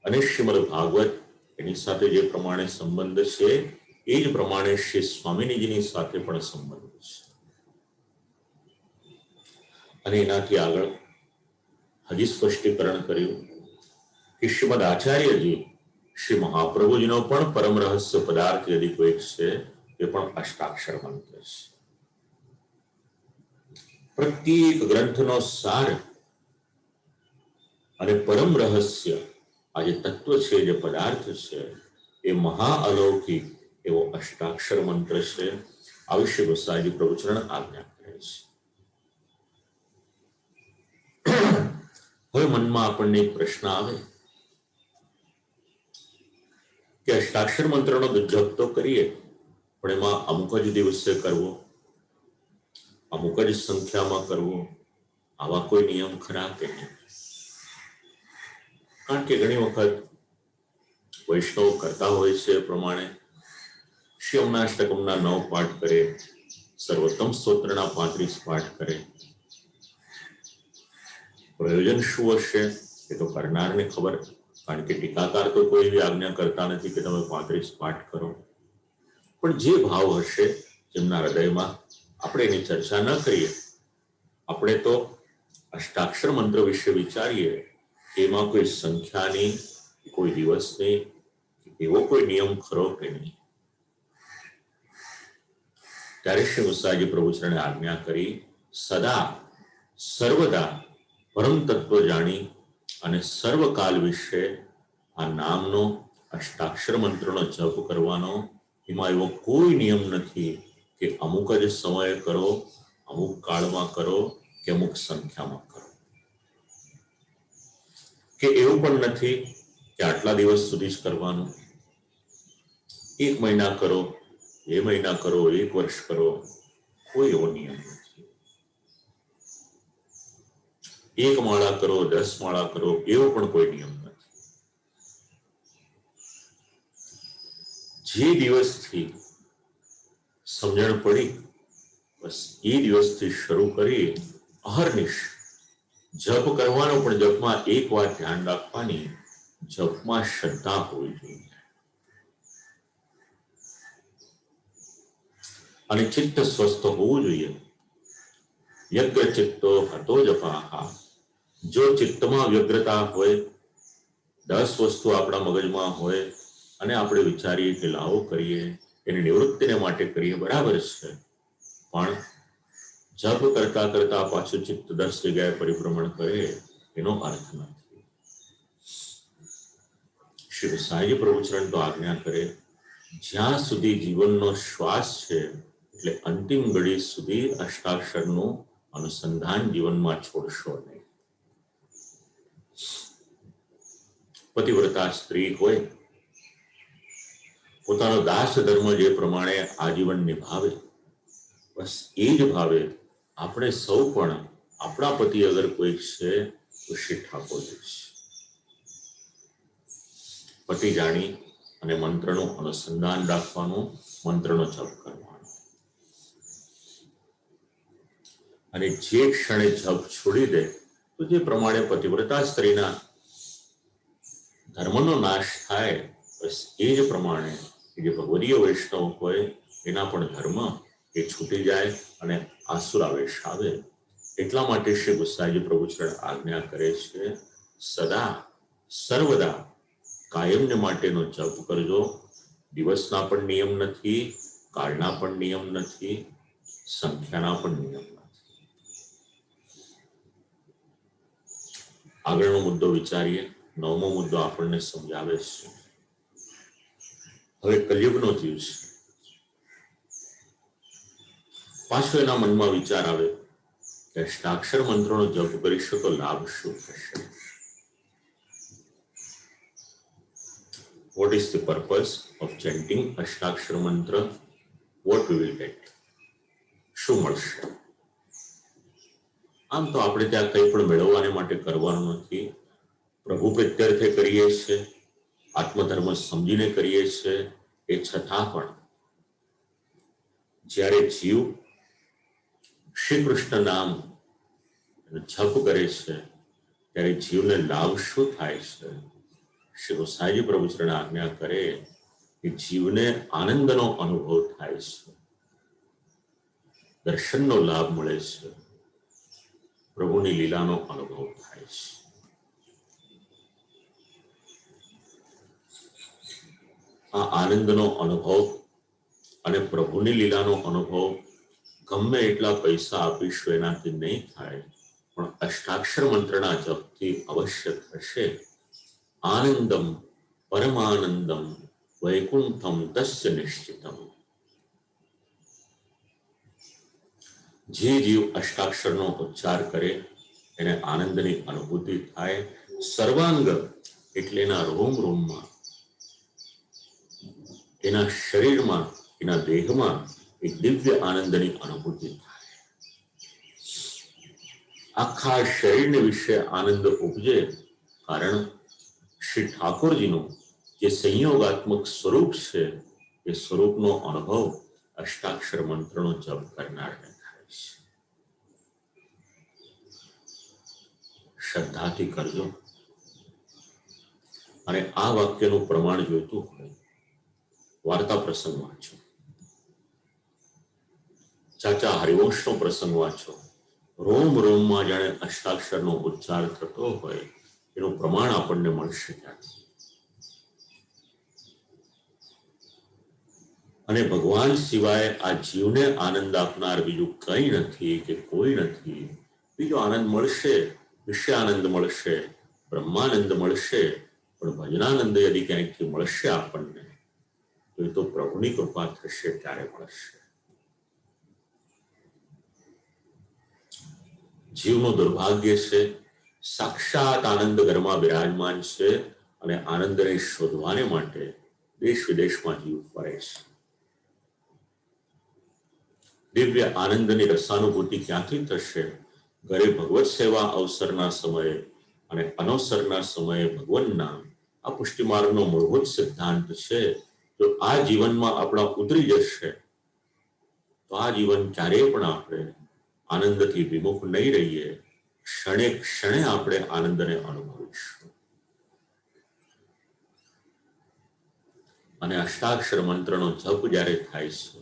[SPEAKER 1] અને શ્રીમદ ભાગવત એની સાથે જે પ્રમાણે સંબંધ છે, એ જ પ્રમાણે શ્રી સ્વામિનીજીની સાથે પણ સંબંધ છે. અને એનાથી આગળ હજી સ્પષ્ટીકરણ કર્યું કે શ્રીમદ આચાર્યજી શ્રી મહાપ્રભુજીનો પણ પરમ રહસ્ય પદાર્થ યદિ કોઈ છે એ પણ અષ્ટાક્ષર મંત્ર છે. પ્રત્યેક ગ્રંથનો સાર અને પરમ રહસ્ય આ જે તત્વ છે, જે પદાર્થ છે, એ મહાઅલૌકિક એવો અષ્ટાક્ષર મંત્ર છે. અવશ્ય ગોસાઈજી પ્રવચન આજ્ઞા કરે છે. હવે મનમાં આપણને એક પ્રશ્ન આવે કે અષ્ટાક્ષર મંત્રનો જપ તો કરીએ, પણ એમાં અમુક જ દિવસે કરવો, અમુક જ સંખ્યામાં કરવો, આવા કોઈ નિયમ ખરા કે નહીં? કારણ કે ઘણી વખત વૈષ્ણવ કરતા હોય છે એ પ્રમાણે શ્રી અમનાષ્ટકમના 9 પાઠ કરે, સર્વોત્તમ સ્તોત્રના 35 પાઠ કરે. પ્રયોજન શું હશે એ તો કરનારને ખબર, કારણ કે ટીકાકાર તો કોઈ એવી આજ્ઞા કરતા નથી કે તમે 35 પાઠ કરો. પણ જે ભાવ હશે જેમના હૃદયમાં, આપણે એની ચર્ચા ન કરીએ. આપણે તો અષ્ટાક્ષર મંત્ર વિશે વિચારીએ કે એમાં કોઈ સંખ્યાની, કોઈ દિવસની, એવો કોઈ નિયમ ખરો કે નહીં? ત્યારે શ્રી ગુસાઈજી પ્રભુચરણે આજ્ઞા કરી, સદા સર્વદા પરમ તત્વ જાણી અને સર્વકાલ વિશે આ નામનો અષ્ટાક્ષર મંત્રનો જપ કરવાનો. એમાં એવો કોઈ નિયમ નથી કે અમુક જ સમયે કરો, અમુક કાળમાં કરો કે અમુક સંખ્યામાં કરો, કે એવું પણ નથી કે આટલા દિવસ સુધી જ કરવાનું. 1 મહિના કરો, 2 મહિના કરો, 1 વર્ષ કરો, કોઈ એવો નિયમ નથી. 1 માળા કરો, 10 માળા કરો, એવો પણ કોઈ નિયમ નથી. જે દિવસથી સમજણ પડી બસ એ દિવસથી શરૂ કરી અહર્નિશ જપ કરવાનો. પણ જપમાં એક વાત ધ્યાન રાખવાની, જપમાં શ્રદ્ધા હોવી જોઈએ અને ચિત્ત સ્વસ્થ હોવું જોઈએ. યજ્ઞ ચિત્તો હતો જપાહા. જો ચિત્તમાં વ્યગ્રતા હોય, 10 વસ્તુ આપણા મગજમાં હોય અને આપણે વિચારીએ કે લાવો કરીએ, એની નિવૃત્તિને માટે કરીએ, બરાબર છે. પણ જપ કરતા કરતા પાછું ચિત્ત 10 જગ્યાએ પરિભ્રમણ કરે, એનો અર્થ નથી. શ્રી સાંઈ પ્રભુચરણ તો આજ્ઞા કરે, જ્યાં સુધી જીવનનો શ્વાસ છે એટલે અંતિમ ઘડી સુધી અષ્ટાક્ષરનું અનુસંધાન જીવનમાં છોડશો નહીં. પતિવ્રતા સ્ત્રી હોય, પોતાનો દાસ ધર્મ જે પ્રમાણે આજીવન નિભાવે, બસ એ જ ભાવે આપણે સૌ પણ આપણા પતિ અગર કોઈ છે તો શ્રી ઠાકોરજી છે. પતિ જાણી અને મંત્રનું અનુસંધાન રાખવાનું, મંત્રનો જપ કરવાનો. અને જે ક્ષણે જપ છોડી દે તો જે પ્રમાણે પતિવ્રતા સ્ત્રીના ધર્મનો નાશ થાય, બસ એ જ પ્રમાણે જે ભગવદીય વૈષ્ણવ હોય એના પણ ધર્મ એ છૂટી જાય અને આસુરાવેશ આવે. એટલા માટે શ્રી ગુસાઈજી પ્રભુચરણ આજ્ઞા કરે છે, સદા સર્વદા કાયમને માટેનો જપ કરજો. દિવસના પણ નિયમ નથી, કાળના પણ નિયમ નથી, સંખ્યાના પણ નિયમ નથી. આગળનો મુદ્દો વિચારીએ. 9મો મુદ્દો આપણને સમજાવે છે. હવે કલયુગનો જીવ છે, પાછો એના મનમાં વિચાર આવે કે અષ્ટાક્ષર મંત્રનો જપ કરીશું તો લાભ શું થશે? What is the purpose of chanting અષ્ટાક્ષર મંત્ર? What we will get? શું મળશે? આમ તો આપણે ત્યાં કંઈ પણ મેળવવાને માટે કરવાનું નથી. પ્રભુ પ્રત્યર્થે કરીએ છીએ, આત્મધર્મ સમજીને કરીએ છીએ. એ છતાં પણ જ્યારે જીવ શ્રી કૃષ્ણ નામ જપ કરે છે ત્યારે જીવને લાભ શું થાય છે? શ્રી ગુસાઈજી પ્રભુચરણ આજ્ઞા કરે કે જીવને આનંદનો અનુભવ થાય છે, દર્શનનો લાભ મળે છે, પ્રભુની લીલાનો અનુભવ થાય છે. આ આનંદનો અનુભવ અને પ્રભુની લીલાનો અનુભવ ગમે એટલા પૈસા આપીશું એનાથી નહીં થાય, પણ અષ્ટાક્ષર મંત્રના જપથી અવશ્ય થશે. આનંદમ પરમાનંદમ વૈકુંઠમ તસ્ય નિશ્ચિતમ. જે જીવ અષ્ટાક્ષરનો ઉચ્ચાર કરે એને આનંદની અનુભૂતિ થાય. સર્વાંગ એટલે એના રોમ રોમમાં, એના શરીરમાં, એના દેહમાં એક દિવ્ય આનંદની અનુભૂતિ થાય. આખા શરીરને વિશે આનંદ ઉપજે, કારણ શ્રી ઠાકોરજીનું જે સંયોગાત્મક સ્વરૂપ છે એ સ્વરૂપનો અનુભવ અષ્ટાક્ષર મંત્રનો જપ કરનારને થાય છે. શ્રદ્ધાથી કરજો. અને આ વાક્યનું પ્રમાણ જોઈતું હોય વાર્તા પ્રસંગ વાંચો, ચાચા હરિવંશનો પ્રસંગ વાંચો. રોમ રોમમાં જાણે અષ્ટાક્ષરનો ઉચ્ચાર થતો હોય એનું પ્રમાણ આપણને મળશે ત્યાંથી. અને ભગવાન સિવાય આ જીવને આનંદ આપનાર બીજું કંઈ નથી કે કોઈ નથી. બીજો આનંદ મળશે, વિષય આનંદ મળશે, બ્રહ્માનંદ મળશે, પણ ભજનાનંદ યદી ક્યાંકથી મળશે આપણને તો એ તો પ્રભુની કૃપા થશે ત્યારે મળશે. જીવનું દુર્ભાગ્ય છે, સાક્ષાત આનંદ ઘરમાં બિરાજમાન છે અને આનંદને શોધવાને માટે દેશ વિદેશમાં જીવ ફરે છે. દિવ્ય આનંદની રસાનુભૂતિ ક્યાંથી થશે? ઘરે ભગવત સેવા અવસરના સમયે અને અનવસરના સમયે ભગવાનના આ પુષ્ટિમાર્ગનો મૂળભૂત સિદ્ધાંત છે. જો આ જીવનમાં આપણા ઉતરી જશે તો આ જીવન ક્યારેય પણ આપણે આનંદથી વિમુખ નહીં રહીએ. ક્ષણે ક્ષણે આપણે આનંદને અનુભવીશું. અને અષ્ટાક્ષર મંત્રનો જપ જ્યારે થાય છે,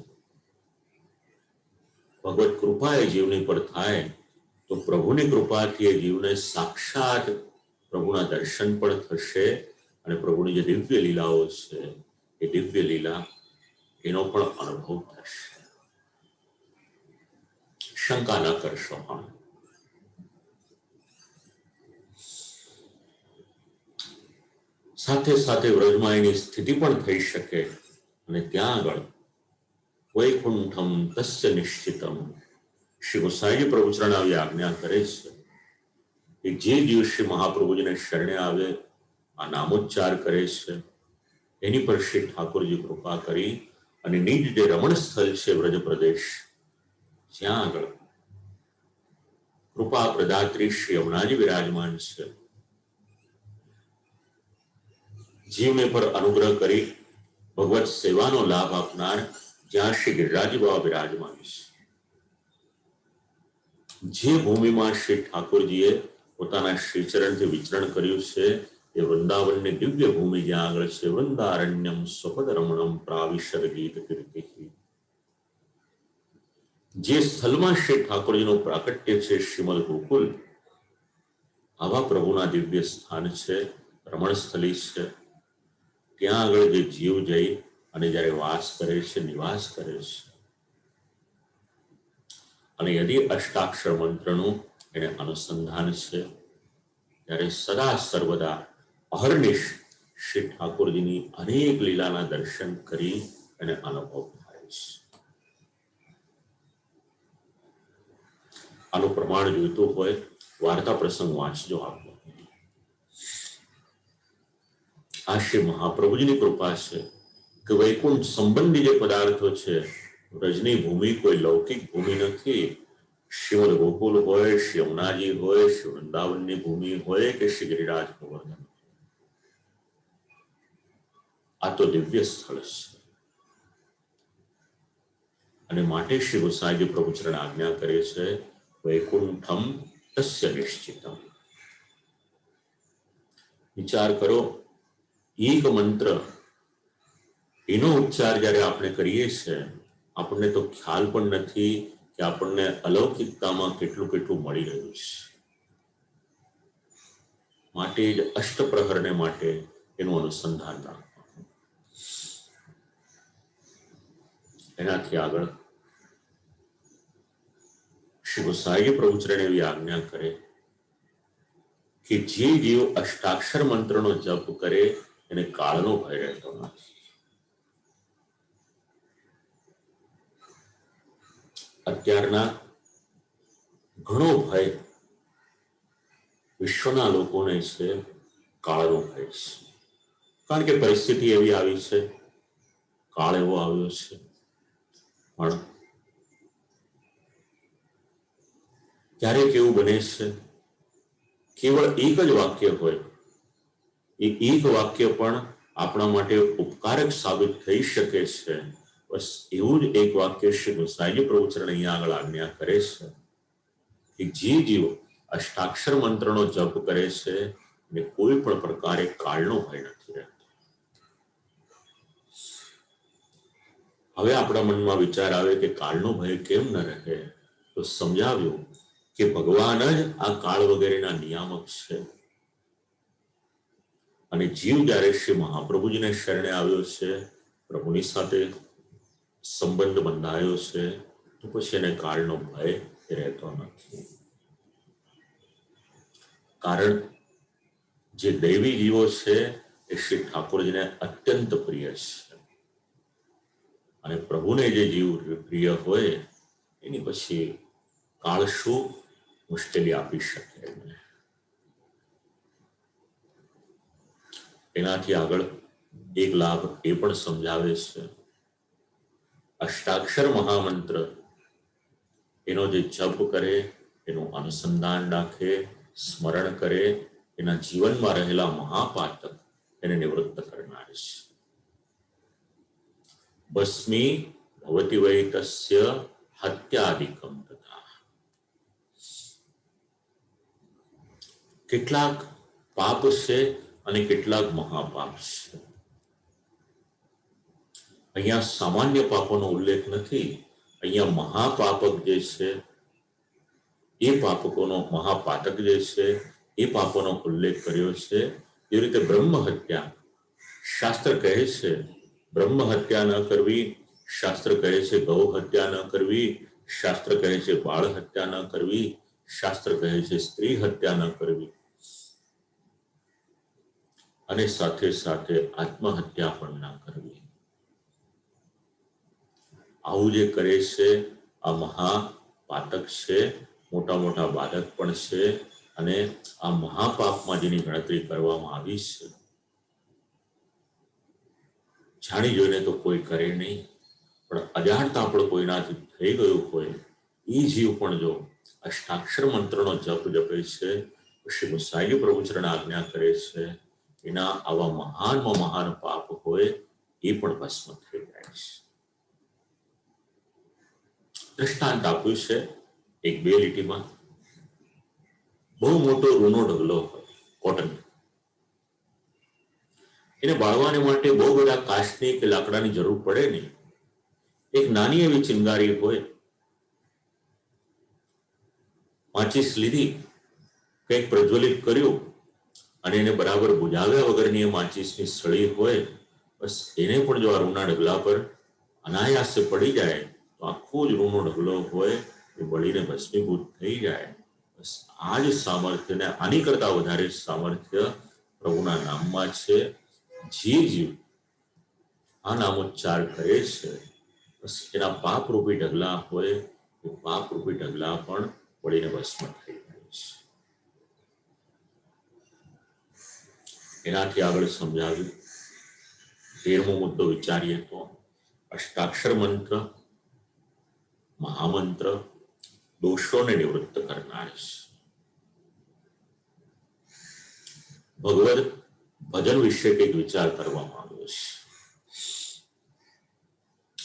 [SPEAKER 1] ભગવત કૃપા એ જીવની પર થાય તો પ્રભુની કૃપાથી એ જીવને સાક્ષાત પ્રભુના દર્શન પણ થશે અને પ્રભુની જે દિવ્ય લીલાઓ છે એ દિવ્ય લીલા એનો પણ અનુભવ થશે. શંકા ન કરશો. સાથે સાથે વ્રજમાં એની સ્થિતિ પણ થઈ શકે અને ત્યાં આગળ વૈકુંઠમ તસ્ય નિશ્ચિતમ. શ્રી ગોસાઈજી પ્રભુચરણ આવી આજ્ઞા કરે છે કે જે દિવસે મહાપ્રભુજીને શરણે આવે, આ નામોચ્ચાર કરે છે, એની પર શ્રી ઠાકોરજી કૃપા કરી અને નિજ જે રમણ સ્થળ છે વ્રજ પ્રદેશ, જ્યાં આગળ કૃપા પ્રદાત્રી શ્રી યમુનાજી વિરાજમાન છે, જીવને પર અનુગ્રહ કરી ભગવત સેવાનો લાભ આપનાર જ્યાં શ્રી ગિરિરાજ બાબા વિરાજમાન છે, જે ભૂમિમાં શ્રી ઠાકોરજીએ પોતાના શ્રીચરણથી વિચરણ કર્યું છે એ વૃંદાવનની દિવ્ય ભૂમિ જ્યાં આગળ છે. વૃંદારણ્યમ સ્વપદ રમણમ પ્રાવિશર ગીત કીર્તિ. જે સ્થળમાં શ્રી ઠાકોરજીનું પ્રાકટ્ય છે શ્રીમદ ગોકુલ, આવા પ્રભુના દિવ્ય સ્થાન છે, રમણ સ્થળી છે. ત્યાં આગળ જે જીવ જઈ અને જ્યારે વાસ કરે છે, નિવાસ કરે છે, અને યદિ અષ્ટાક્ષર મંત્રનું એને અનુસંધાન છે ત્યારે સદા સર્વદા અહર્નિશ શ્રી ઠાકોરજીની અનેક લીલાના દર્શન કરી અને અનુભવ થાય છે. આનું પ્રમાણ જોઈતું હોય વાર્તા પ્રસંગ વાંચજો. આપો આ શ્રી મહાપ્રભુજીની કૃપા છે કે વૈકુંઠ સંબંધી જે પદાર્થો છે, વ્રજની ભૂમિ કોઈ લૌકિક ભૂમિ નથી. શ્રીમદ ગોકુલ હોય, શ્રી યમુનાજી હોય, શ્રી વૃંદાવનની ભૂમિ હોય કે શ્રી ગિરિરાજ ગોવર્ધન, આ તો દિવ્ય સ્થળ છે. અને માટે શ્રી ગોસાઈજી પ્રભુચરણ આજ્ઞા કરે છે વૈકુંઠમ તસ્ય નિશ્ચિતમ. વિચાર કરો, એક મંત્ર એનો ઉચ્ચાર જ્યારે આપણે કરીએ છીએ આપણને તો ખ્યાલ પણ નથી કે કે આપણને અલૌકિકતામાં કેટલું કેટલું મળી રહ્યું છે. માટે જ અષ્ટપ્રહરને માટે એનું અનુસંધાન રાખવાનું. એનાથી આગળ શ્રી ગોસાઈ પ્રભુચરણ એવી આજ્ઞા કરે કે જે જીવ અષ્ટાક્ષર મંત્રનો જપ કરે એને કાળનો ભય રહેતો નથી. અત્યારના ઘણો ભય વિશ્વના લોકોને છે, કાળનો ભય છે. કારણ કે પરિસ્થિતિ એવી આવી છે, કાળ એવો આવ્યો છે. પણ ક્યારેક એવું બને છે કેવળ એક જ વાક્ય હોય, એ એક વાક્ય પણ આપણા માટે ઉપકારક સાબિત થઈ શકે છે. બસ એવું જ એક વાક્ય શ્રી ગોસાઈજી પ્રભુચરણ અહીંયા આગળ આજ્ઞા કરે છે કે જે જીવ અષ્ટાક્ષર મંત્રનો જપ કરે છે એને કોઈ પણ પ્રકારે કાળનો ભય નથી રહેતો. હવે આપણા મનમાં વિચાર આવે કે કાળનો ભય કેમ ન રહે? તો સમજાવ્યું કે ભગવાન જ આ કાળ વગેરેના નિયામક છે. અને જીવ જ્યારે શ્રી મહાપ્રભુજીને શરણે આવ્યો છે, પ્રભુની સાથે સંબંધ બંધાયો છે, તો પછી એને કાળનો ભય રહેતો નથી. કારણ જે દૈવી જીવો છે એ શ્રી ઠાકોરજીને અત્યંત પ્રિય છે. અને પ્રભુને જે જીવ પ્રિય હોય એની પછી કાળ શું મુશ્કેલી આપી શકે? એનાથી આગળ એક લાભ એ પણ સમજાવે છે, અષ્ટાક્ષર મહામંત્ર એનો જે જપ કરે, એનું અનુસંધાન રાખે, સ્મરણ કરે, એના જીવનમાં રહેલા મહાપાતક એને નિવૃત્ત કરનાર છે. ભસ્મી ભવતિ વૈ તસ્ય હત્યાદિકમ તથા. કેટલાક પાપ છે અને કેટલાક મહાપાપ છે. અહીંયા સામાન્ય પાપોનો ઉલ્લેખ નથી. અહીંયા મહાપાપક જે છે એ પાપકોનો, મહાપાતક જે છે એ પાપોનો ઉલ્લેખ કર્યો છે. એ રીતે બ્રહ્મ હત્યા, શાસ્ત્ર કહે છે બ્રહ્મ હત્યા ન કરવી, શાસ્ત્ર કહે છે ગૌ હત્યા ન કરવી, શાસ્ત્ર કહે છે બાળ હત્યા ન કરવી, શાસ્ત્ર કહે છે સ્ત્રી હત્યા ન કરવી, અને સાથે સાથે આત્મહત્યા પણ ના કરવી. આવું જે કરે છે આ મહાપાતક છે, મોટા મોટા બાધક પણ છે. અને આ મહાપાપમાં જેની ગણતરી કરવામાં આવી છે, જાણી જોઈને તો કોઈ કરે નહીં, પણ અજાણતા પણ કોઈનાથી થઈ ગયું હોય એ જીવ પણ જો અષ્ટાક્ષર મંત્રનો જપ જપે છે, શ્રી ગોસાઈ પ્રભુચરણ આજ્ઞા કરે છે, એના આવા મહાનમાં મહાન પાપ હોય એ પણ ભસ્મ થઈ જાય છે. દ્રષ્ટાંત આપ્યું છે એક બે લીટીમાં. બહુ મોટો રૂનો ઢગલો હોય કોટન, એને બાળવાને માટે બહુ બધા કાચની કે લાકડાની જરૂર પડે નહીં. એક નાની એવી ચિનગારી હોય, માચીસ લીધી, કંઈક પ્રજ્વલિત કર્યું અને એને બરાબર બુજાવ્યા વગરની એ માચીસની સળી હોય, બસ એને પણ જો આ રૂના ઢગલા પર અનાયાસે પડી જાય તો આખો જ રૂનો ઢગલો હોય એ બળીને ભસ્મીભૂત થઈ જાય. બસ આ જ સામર્થ્ય ને આની કરતા વધારે સામર્થ્ય પ્રભુના નામમાં છે. જે જીવ આ નામોચ્ચાર કરે છે, બસ એના પાપરૂપી ઢગલા હોય એ પાપરૂપી ઢગલા પણ બળીને ભસ્મ થઈ જાય છે. એનાથી આગળ સમજાવ્યું 13મો મુદ્દો વિચારીએ તો અષ્ટાક્ષર મંત્ર, મહામંત્ર દોષોને નિવૃત્ત કરનાર છે. ભગવદ ભજન વિશે કંઈક વિચાર કરવામાં આવ્યો છે.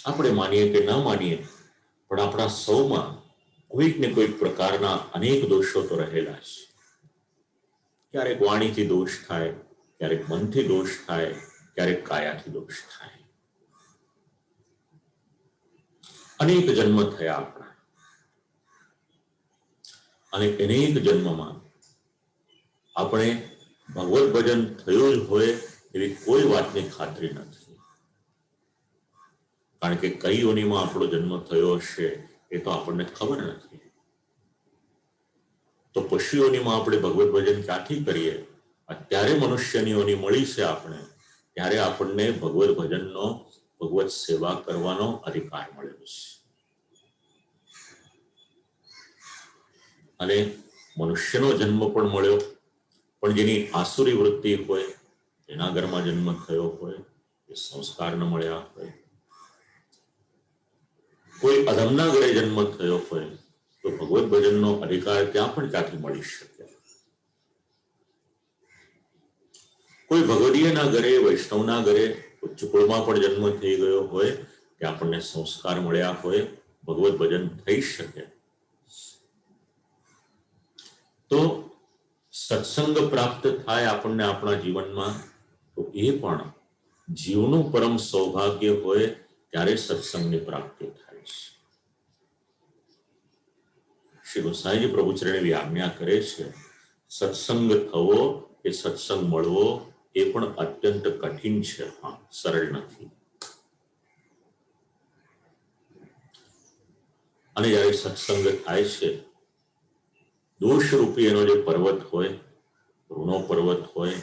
[SPEAKER 1] આપણે માનીએ કે ન માનીએ, પણ આપણા સૌમાં કોઈક ને કોઈક પ્રકારના અનેક દોષો તો રહેલા છે. ક્યારેક વાણીથી દોષ થાય, ક્યારેક મનથી દોષ થાય, ક્યારેક કાયાથી દોષ થાય. અનેક જન્મ થયા આપણા, અને અનેક જન્મમાં આપણે ભગવત ભજન થયું જ હોય એવી કોઈ વાતની ખાતરી નથી, કારણ કે કઈ યોનિમાં આપણો જન્મ થયો હશે એ તો આપણને ખબર નથી. તો પશુ યોનિમાં આપણે ભગવત ભજન ક્યાંથી કરીએ? અત્યારે મનુષ્યની યોની મળી છે આપણે, ત્યારે આપણને ભગવત ભજનનો, ભગવત સેવા કરવાનો અધિકાર મળ્યો છે. અને મનુષ્યનો જન્મ પણ મળ્યો, પણ જેની આસુરી વૃત્તિ હોય, એના ઘરમાં જન્મ થયો હોય, એ સંસ્કાર ન મળ્યા હોય. કોઈ અધમના ઘરે જન્મ થયો હોય તો ભગવત ભજનનો અધિકાર ત્યાં પણ ક્યાંથી મળી શકે? કોઈ ભગવદીયના ઘરે, વૈષ્ણવના ઘરે, ઉચ્ચ કુળમાં પણ જન્મ થઈ ગયો હોય, ત્યાં આપણને સંસ્કાર મળ્યા હોય, ભગવત ભજન થઈ શકે. તો સત્સંગ પ્રાપ્ત થાય આપણને આપણા જીવનમાં, તો એ પણ જીવનું પરમ સૌભાગ્ય હોય ત્યારે સત્સંગની પ્રાપ્તિ થાય છે. શ્રી ગોસાઈજી પ્રભુચરણ એવી આજ્ઞા કરે છે, સત્સંગ થવો કે સત્સંગ મળવો એ પણ અત્યંત કઠિન છે, હા, સરળ નથી. અને જ્યારે સત્સંગ થાય છે, દોષરૂપી એનો જે પર્વત હોય, ઋણો પર્વત હોય,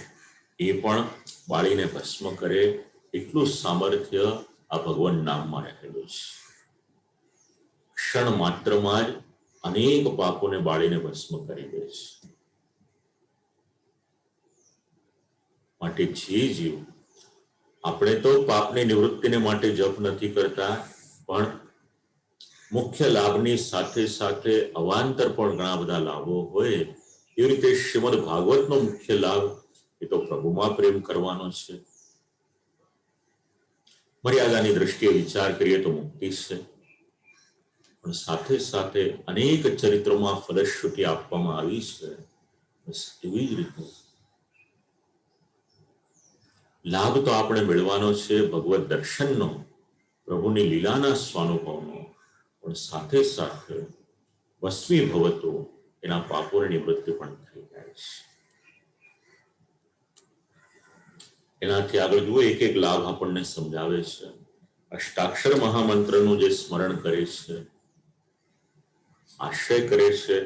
[SPEAKER 1] એ પણ બાળીને ભસ્મ કરે એટલું સામર્થ્ય આ ભગવાન નામમાં રહેલું છે. ક્ષણ માત્રમાં જ અનેક પાપોને બાળીને ભસ્મ કરી દે છે. માટે જે જીવ, આપણે તો પાપની નિવૃત્તિને માટે જપ નથી કરતા, પણ મુખ્ય લાભની સાથે સાથે અવાંતર પણ ઘણા બધા લાભો હોય, એવી રીતે શ્રીમદ ભાગવતનો મુખ્ય લાભ એ તો પ્રભુમાં પ્રેમ કરવાનો છે. મર્યાદાની દ્રષ્ટિએ વિચાર કરીએ તો મુક્તિ છે, પણ સાથે સાથે અનેક ચરિત્રોમાં ફલશ્રુતિ આપવામાં આવી છે. બસ એવી જ રીતે લાભ તો આપણે મેળવાનો છે ભગવત દર્શનનો, પ્રભુની લીલાના સ્વાનુભવનો, પણ સાથે સાથે વસ્મી ભવતો, એના પાપોની નિવૃત્તિ પણ થઈ જાય છે. એનાથી આગળ જુઓ, એક એક લાભ આપણને સમજાવે છે. અષ્ટાક્ષર મહામંત્રનું જે સ્મરણ કરે છે, આશ્રય કરે છે,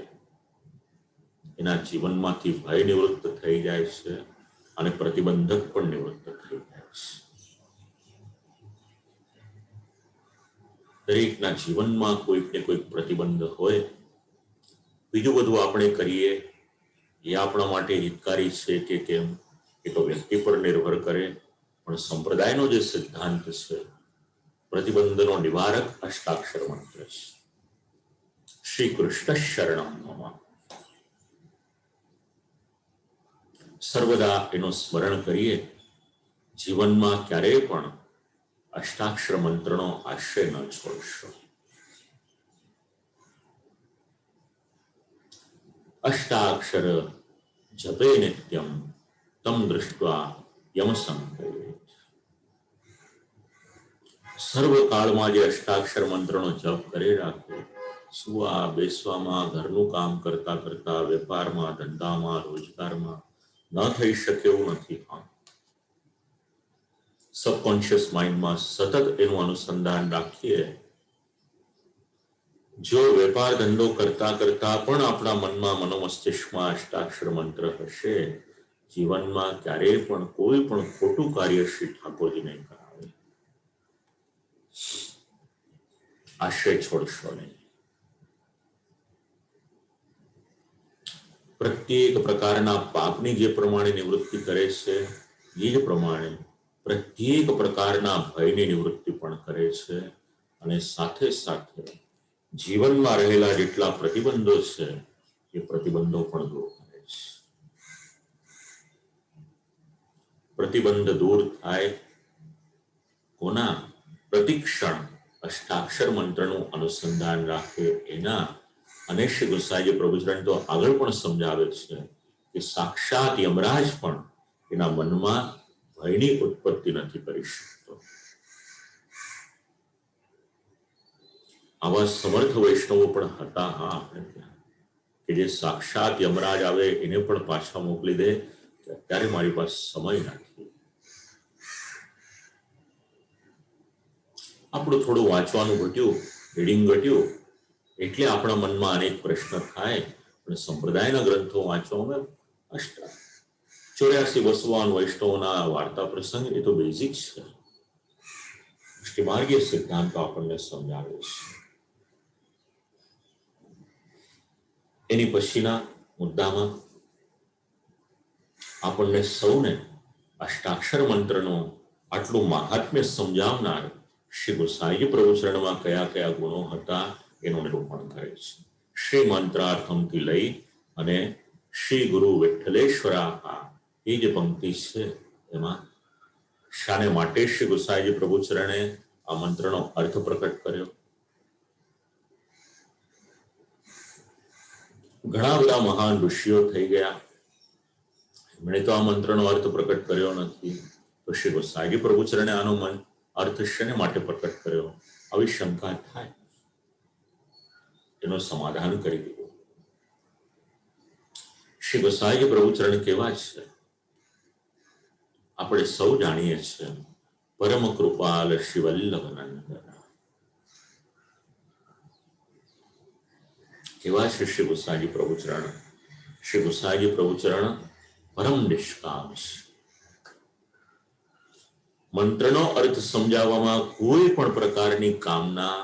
[SPEAKER 1] એના જીવનમાંથી ભય નિવૃત્ત થઈ જાય છે અને પ્રતિબંધક પણ નિવૃત્ત થઈ જાય છે. દરેકના જીવનમાં કોઈક ને કોઈક પ્રતિબંધ હોય. બીજું બધું આપણે કરીએ એ આપણા માટે હિતકારી છે કે કેમ, એ તો વ્યક્તિ પર નિર્ભર કરે, પણ સંપ્રદાયનો જે સિદ્ધાંત છે, પ્રતિબંધનો નિવારક અષ્ટાક્ષર મંત્ર છે. શ્રી કૃષ્ણ શરણમ મમ. સર્વદા એનું સ્મરણ કરીએ, જીવનમાં ક્યારેય પણ અષ્ટાક્ષર મંત્રનો આશ્રય ન છોડશો. અષ્ટાક્ષર જપે નિત્યમ તમ દૃષ્ટ્વા યમ સંકલ્પેત. સર્વકાળમાં જે અષ્ટાક્ષર મંત્રનો જપ કરી રાખો, સુવા બેસવામાં, ઘરનું કામ કરતા કરતા, વેપારમાં, ધંધામાં, રોજગારમાં, ન થઈ શકે એવું નથી. સબકોન્શિયસ માઇન્ડમાં સતત એનું અનુસંધાન રાખીએ. જો વેપાર ધંધો કરતા કરતા પણ આપણા મનમાં, મનોમસ્તિષ્કમાં અષ્ટાક્ષર મંત્ર હશે, જીવનમાં ક્યારેય પણ કોઈ પણ ખોટું કાર્ય શ્રી ઠાકોરજી નહીં કરાવે. આશ્રય છોડશો નહીં. પ્રત્યેક પ્રકારના પાપની જે પ્રમાણે નિવૃત્તિ કરે છે, એ જ પ્રમાણે પ્રત્યેક પ્રકારના ભયની નિવૃત્તિ પણ કરે છે. અને સાથે સાથે જીવનમાં રહેલા જેટલા પ્રતિબંધો છે, એ પ્રતિબંધો પણ દૂર કરે છે. પ્રતિબંધ દૂર થાય કોના? પ્રતિક્ષણ અષ્ટાક્ષર મંત્રનું અનુસંધાન રાખે એના. અને શ્રી ગોસાઈજી પ્રભુચરણ તો આગળ પણ સમજાવે છે કે સાક્ષાત યમરાજ પણ એના મનમાં ભયની ઉત્પત્તિ નથી કરી શકતો. આવા સમર્થ વૈષ્ણવો પણ હતા, હા, આપણે ત્યાં. કે જે સાક્ષાત યમરાજ આવે એને પણ પાછા મોકલી દે કે અત્યારે મારી પાસે સમય નથી. આપણું થોડું વાંચવાનું ઘટ્યું, રીડિંગ ઘટ્યું, એટલે આપણા મનમાં અનેક પ્રશ્ન થાય. પણ સંપ્રદાયના ગ્રંથો વાંચવામાં 84 વૈષ્ણવોના વાર્તા પ્રસંગ એ તો બેઝિક છે. અષ્ટમાર્ગીય સિદ્ધાંતો આપણને સમજાવે છે. એની પછીના મુદ્દામાં આપણને સૌને અષ્ટાક્ષર મંત્રનો આટલું મહાત્મ્ય સમજાવનાર શ્રી ગોસાઈજી પ્રવચનમાં કયા કયા ગુણો હતા એનું નિરૂપણ કરે છે. શ્રી મંત્રાર્થમથી લઈ અને શ્રી ગુરુ વિઠ્ઠલેશ્વરા એ જે પંક્તિ છે એમાં શાને માટે શ્રી ગોસાઈજી પ્રભુચરણે આ મંત્રનો અર્થ પ્રકટ કર્યો. ઘણા બધા મહાન ઋષિઓ થઈ ગયા, એમણે તો આ મંત્રનો અર્થ પ્રકટ કર્યો નથી. તો શ્રી ગોસાઈજી પ્રભુચરણે આનો અર્થ શેને માટે પ્રકટ કર્યો, આવી શંકા થાય. એનું સમાધાન કરી દીધું. શ્રી ગોસાઈજી પ્રભુચરણ કેવા છે આપણે સૌ જાણીએ છીએ. પરમ કૃપાલ શ્રી વલ્લભનંદન કેવા છે શ્રી ગોસાઈજી પ્રભુચરણ. શ્રી ગોસાઈજી પ્રભુચરણ પરમ નિષ્કામ છે. મંત્રનો અર્થ સમજાવવામાં કોઈ પણ પ્રકારની કામના,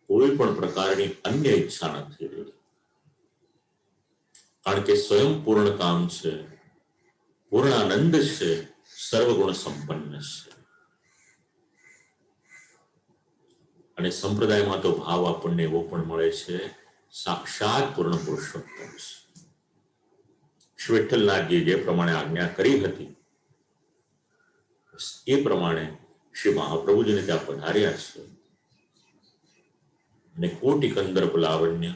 [SPEAKER 1] કોઈ પણ પ્રકારની અન્ય ઈચ્છા નથી રહી. કારણ કે સ્વયં પૂર્ણ કામ છે, પૂર્ણાનંદ છે, સર્વગુણ સંપન્ન છે. અને સંપ્રદાયમાં તો ભાવ આપણને એવો પણ મળે છે, સાક્ષાત પૂર્ણ પુરુષોત્તમ છે. શ્રી વિઠ્ઠલનાથજી જે પ્રમાણે આજ્ઞા કરી હતી એ પ્રમાણે શ્રી મહાપ્રભુજીને ત્યાં પધાર્યા છે. અને કોટી કંદર્પ લાવણ્ય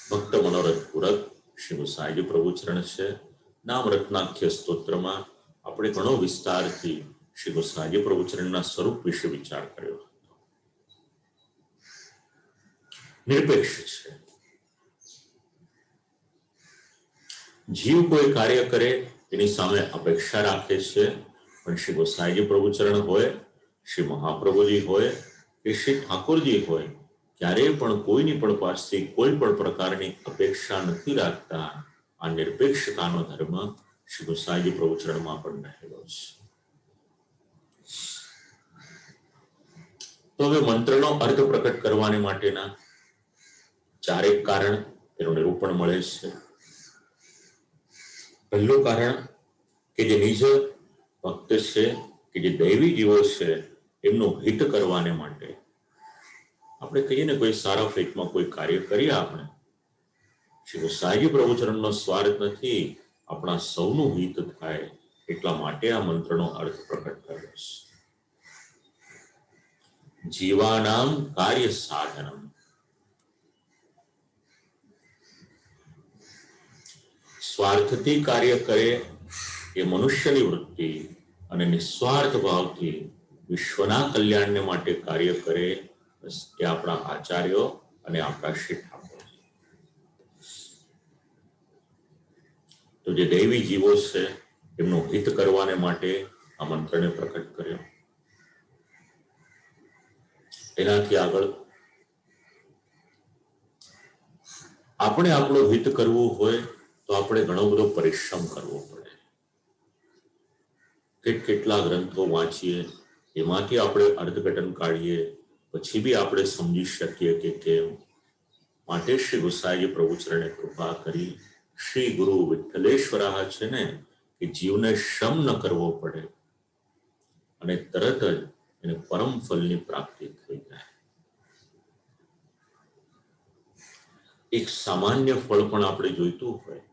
[SPEAKER 1] ભક્ત મનોરથ પૂરક શ્રી ગોસાઈજી પ્રભુચરણ છે. નામ રત્નાખ્ય સ્તોત્રમાં આપણે ઘણો વિસ્તારથી શ્રી ગોસાઈજી પ્રભુચરણના સ્વરૂપ વિશે વિચાર કર્યો. નિરપેક્ષ છે. જીવ કોઈ કાર્ય કરે એની સામે અપેક્ષા રાખે છે. પણ શ્રી ગોસાઈજી પ્રભુચરણ હોય, શ્રી મહાપ્રભુજી હોય કે શ્રી ઠાકોરજી હોય, ક્યારેય પણ કોઈની પણ પાસેથી કોઈ પણ પ્રકારની અપેક્ષા નથી રાખતા. આ નિરપેક્ષતાનો ધર્મ શ્રી ગોસાઈજી પ્રભુચરણમાં પણ રહેલો છે. તો હવે મંત્રનો અર્થ પ્રકટ કરવાને માટેના ચારેક કારણ એનું નિરૂપણ મળે છે. પહેલું કારણ કે જે નિજ ભક્ત છે, કે જે દૈવી જીવો છે, એમનું હિત કરવાને માટે આપણે કહીએ ને કોઈ સારા ફેટમાં કોઈ કાર્ય કરીએ આપણે, શ્રી ગોસાઈજી પ્રભુચરણનો સ્વાર્થ નથી, આપણા સૌનું હિત થાય એટલા માટે આ મંત્રનો અર્થ પ્રકટ કર્યો છે. જીવાનામ કાર્ય સાધનમ. સ્વાર્થથી કાર્ય કરે એ મનુષ્યની વૃત્તિ, અને નિસ્વાર્થ ભાવથી વિશ્વના કલ્યાણને માટે કાર્ય કરે એ આપણા આચાર્યો અને આપણા શ્રી ઠાકોર. તો જે દૈવી જીવો છે એમનું હિત કરવાને માટે આ મંત્રને પ્રકટ કર્યો. એનાથી આગળ આપણે આપણું હિત કરવું હોય તો આપણે ઘણો બધો પરિશ્રમ કરવો પડે. કેટલા ગ્રંથો વાંચીએ, એમાંથી આપણે અર્થઘટન કાઢીએ, પછી બી આપણે સમજી શકીએ કે કેમ. માટે શ્રી ગોસાઈજી પ્રભુચરણે કૃપા કરી. શ્રી ગુરુ વિઠ્ઠલેશ્વરા છે ને, કે જીવને શ્રમ ન કરવો પડે અને તરત જ એને પરમ ફલની પ્રાપ્તિ થઈ જાય. એક સામાન્ય ફળ પણ આપણે જોઈતું હોય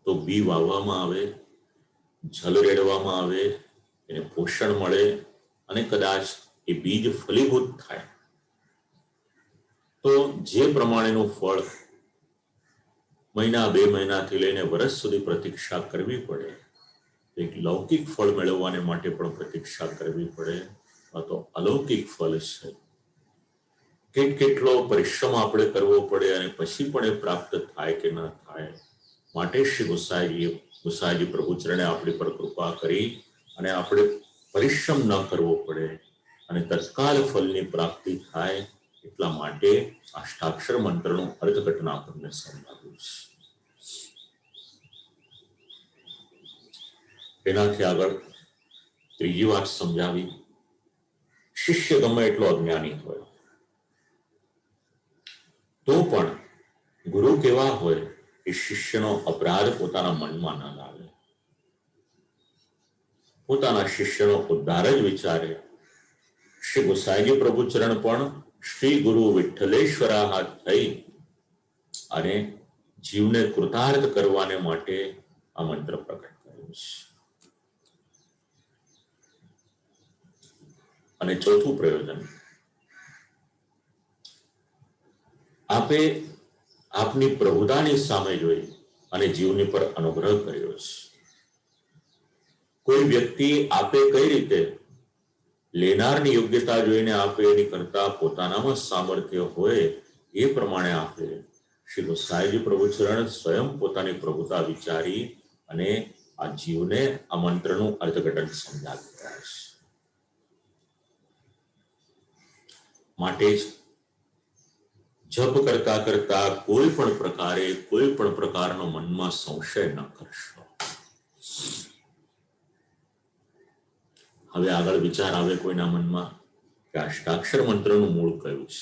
[SPEAKER 1] તો બી વાવવામાં આવે, જલ રેડવામાં આવે, એને પોષણ મળે અને કદાચ એ બીજ ફલીભૂત થાય તો જે પ્રમાણેનું ફળ મહિના 2 મહિનાથી લઈને વર્ષ સુધી પ્રતીક્ષા કરવી પડે, એક લૌકિક ફળ મેળવવાને માટે પણ પ્રતીક્ષા કરવી પડે. આ તો અલૌકિક ફળ છે. કેટલો પરિશ્રમ આપણે કરવો પડે અને પછી પણ એ પ્રાપ્ત થાય કે ન થાય. માટે શ્રી ગુસાઈજી પ્રભુ ચરણે આપણી પર કૃપા કરી અને આપણે પરિશ્રમ ન કરવો પડે અને તત્કાલ ફલની પ્રાપ્તિ થાય એટલા માટે અષ્ટાક્ષર મંત્રનું અર્થઘટન આપણને સમજાવ્યું છે. એનાથી આગળ ત્રીજી વાત સમજાવી, શિષ્ય ગમે એટલો અજ્ઞાની હોય તો પણ ગુરુ કેવા હોય એ શિષ્યનો અપરાધ પોતાના મનમાં ન લાવે, પોતાના શિષ્યનો ઉદ્ધાર જ વિચારે. શ્રી ગુસાઈજી પ્રભુ ચરણ પણ શ્રી ગુરુ વિઠ્ઠલેશ્વરા હાથ થઈ અને જીવને કૃતાર્થ કરવાને માટે આ મંત્ર પ્રકટ કર્યું છે. અને ચોથું પ્રયોજન, આપે આપની પ્રભુતાની સામે જોઈ અને જીવની પર અનુગ્રહ કર્યો છે. કોઈ વ્યક્તિ આપે કઈ રીતે લેનારની યોગ્યતા જોઈને આપે એની કરતા પોતાનામાં સામર્થ્ય હોય એ પ્રમાણે આપે. શ્રી ગુસાઈજી પ્રભુ ચરણ સ્વયં પોતાની પ્રભુતા વિચારી અને આ જીવને આ મંત્રનું અર્થઘટન સમજાવી રહ્યા છે. માટે જ જપ કરતા કરતા કોઈ પણ પ્રકારે કોઈ પણ પ્રકારનો મનમાં સંશય ન કરશો. હવે આગળ વિચાર આવે કોઈના મનમાં કે અષ્ટાક્ષર મંત્રનું મૂળ કયું છે?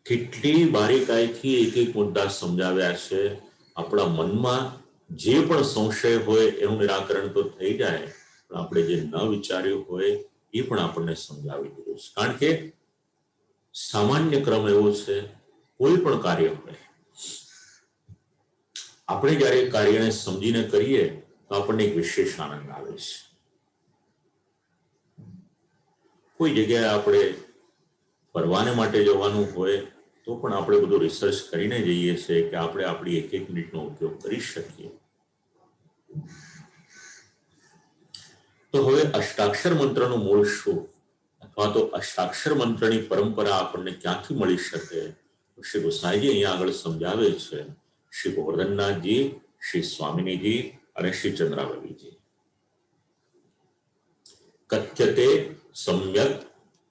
[SPEAKER 1] કેટલી બારીકાઈથી એક એક મુદ્દા સમજાવ્યા છે. આપણા મનમાં જે પણ સંશય હોય એનું નિરાકરણ તો થઈ જાય, પણ આપણે જે ન વિચાર્યું હોય એ પણ આપણને સમજાવી દીધું છે. કારણ કે સામાન્ય ક્રમ એવો છે, કોઈ પણ કાર્ય હોય આપણે જ્યારે કાર્યને સમજીને કરીએ તો આપણને એક વિશેષ આનંદ આવે છે. કોઈ જગ્યાએ આપણે ફરવાને માટે જવાનું હોય તો પણ આપણે બધું રિસર્ચ કરીને જઈએ છીએ કે આપણે આપણી એક એક મિનિટનો ઉપયોગ કરી શકીએ. તો હવે અષ્ટાક્ષર મંત્રનું મૂળ શું, અથવા તો અષ્ટાક્ષર મંત્રની પરંપરા આપણને ક્યાંથી મળી શકે? શ્રી ગુસાઈજી અહીંયા આગળ સમજાવે છે. શ્રી ગોવર્ધનનાથજી, શ્રી સ્વામિનીજી અને શ્રી ચંદ્રાવલીજી. કથ્યતે સમ્યક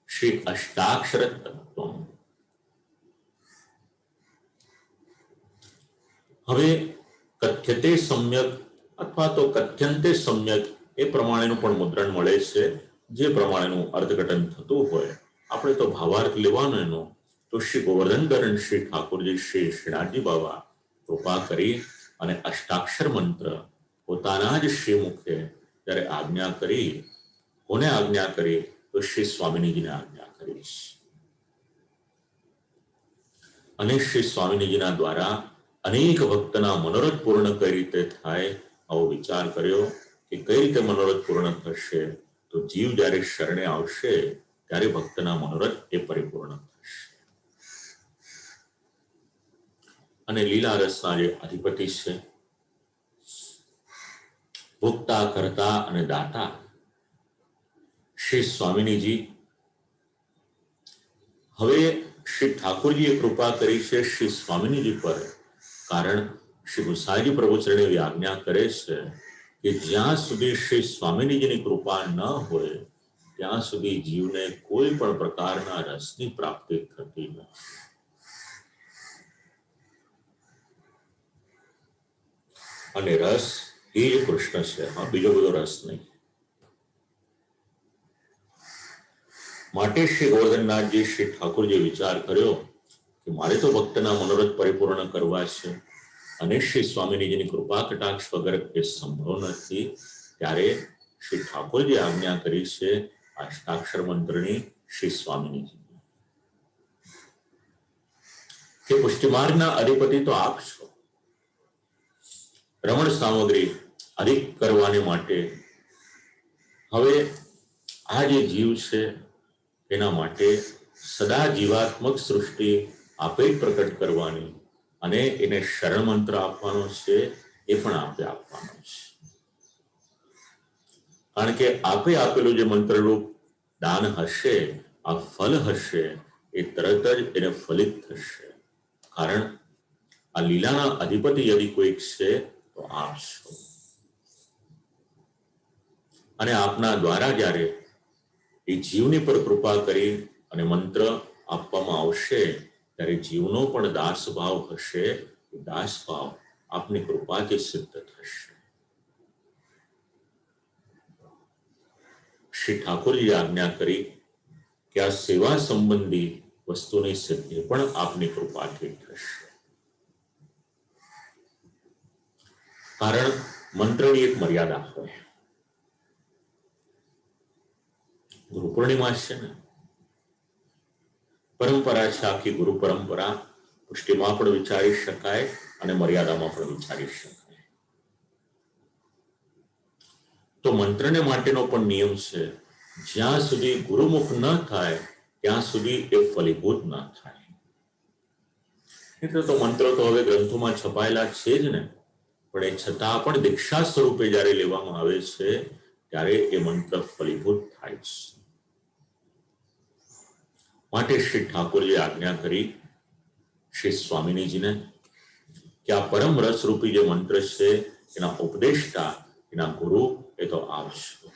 [SPEAKER 1] શ્રી અષ્ટાક્ષર તત્વમ. હવે કથ્યતે સમ્યક અથવા તો કથ્યંતે સમ્યક એ પ્રમાણેનું પણ મુદ્રણ મળે છે. જે પ્રમાણેનું અર્થઘટન થતું હોય આપણે તો ભાવાર્થ લેવાનો એનો. તો શ્રી ગોવર્ધનધરણ શ્રી ઠાકોરજી શ્રી શ્રીનાથજી બાબા કૃપા કરી અને અષ્ટાક્ષર મંત્ર પોતાના જ શ્રી મુખે જ્યારે આજ્ઞા કરી, કોને આજ્ઞા કરી? તો શ્રી સ્વામિનીજીને આજ્ઞા કરી. અને શ્રી સ્વામિનીજીના દ્વારા અનેક ભક્તના મનોરથ પૂર્ણ કઈ રીતે થાય આવો વિચાર કર્યો કે કઈ રીતે મનોરથ પૂર્ણ થશે? તો જીવ જ્યારે શરણે આવશે ત્યારે ભક્તના મનોરથ એ પરિપૂર્ણ થશે. અને લીલા રસના જે અધિપતિ છે, ભોગતા, કરતા અને દાતા શ્રી સ્વામિનીજી, હવે શ્રી ઠાકોરજીએ કૃપા કરી છે શ્રી સ્વામિનીજી પર. કારણ શ્રી ગુસાઈજી પ્રભુ ચરણે એવી આજ્ઞા કરે છે કે જ્યાં સુધી શ્રી સ્વામિનીજીની કૃપા ન હોય ત્યાં સુધી જીવને કોઈ પણ પ્રકારના રસની પ્રાપ્તિ થતી નથી. અને રસ એ જ કૃષ્ણ છે, બીજો બધો રસ નહીં. માટે શ્રી ગોવર્ધનનાથજી શ્રી ઠાકોરજી વિચાર કર્યો કે મારે તો ભક્તના મનોરથ પરિપૂર્ણ કરવા છે અને શ્રી સ્વામિનીજીની કૃપા કટાક્ષ વગર એ સંભવ નથી. ત્યારે શ્રી ઠાકોરજી આજ્ઞા કરી છે અષ્ટાક્ષર મંત્રની શ્રી સ્વામિનીજી કે પુષ્ટિમાર્ગના અધિપતિ તો આપ છો. રમણ સામગ્રી અધિક કરવાને માટે હવે આ જે જીવ છે એના માટે સદા જીવાત્મક સૃષ્ટિ આપે પ્રકટ કરવાની અને એને શરણ મંત્ર આપવાનો છે, એ પણ આપે આપવાનો છે. કારણ કે આપે આપેલું જે મંત્રરૂપ દાન હશે, આ ફલ હશે, એ તરત જ એને ફલિત થશે. કારણ આ લીલાના અધિપતિ યદિ કોઈક છે તો આપ છો. અને આપના દ્વારા જ્યારે એ જીવની પર કૃપા કરી અને મંત્ર આપવામાં આવશે ત્યારે જીવનો પણ દાસભાવ હશે. દાસભાવ આપની કૃપાથી સિદ્ધ થશે. શ્રી ઠાકોરજી આજ્ઞા કરી કે આ સેવા સંબંધી વસ્તુની સિદ્ધિ પણ આપની કૃપાથી થશે. કારણ મંત્રની એક મર્યાદા હોય. ગુરુ પૂર્ણિમા છે ને, પરંપરા છે આખી ગુરુ પરંપરા. પુષ્ટિમાં પણ વિચારી શકાય અને મર્યાદામાં પણ વિચારી શકાય. તો મંત્રને માટેનો પણ નિયમ છે, જ્યાં સુધી ગુરુમુખ ન થાય ત્યાં સુધી એ ફલીભૂત ન થાય. એટલે તો મંત્રો તો હવે ગ્રંથોમાં છપાયેલા છે જ ને, પણ એ છતાં પણ દીક્ષા સ્વરૂપે જ્યારે લેવામાં આવે છે ત્યારે એ મંત્ર ફલીભૂત થાય છે. માટે શ્રી ઠાકોરજીએ આજ્ઞા કરી શ્રી સ્વામિનીજીને કે આ પરમ રસરૂપી જે મંત્ર છે એના ઉપદેષ્ટા, એના ગુરુ એ તો આપ છો.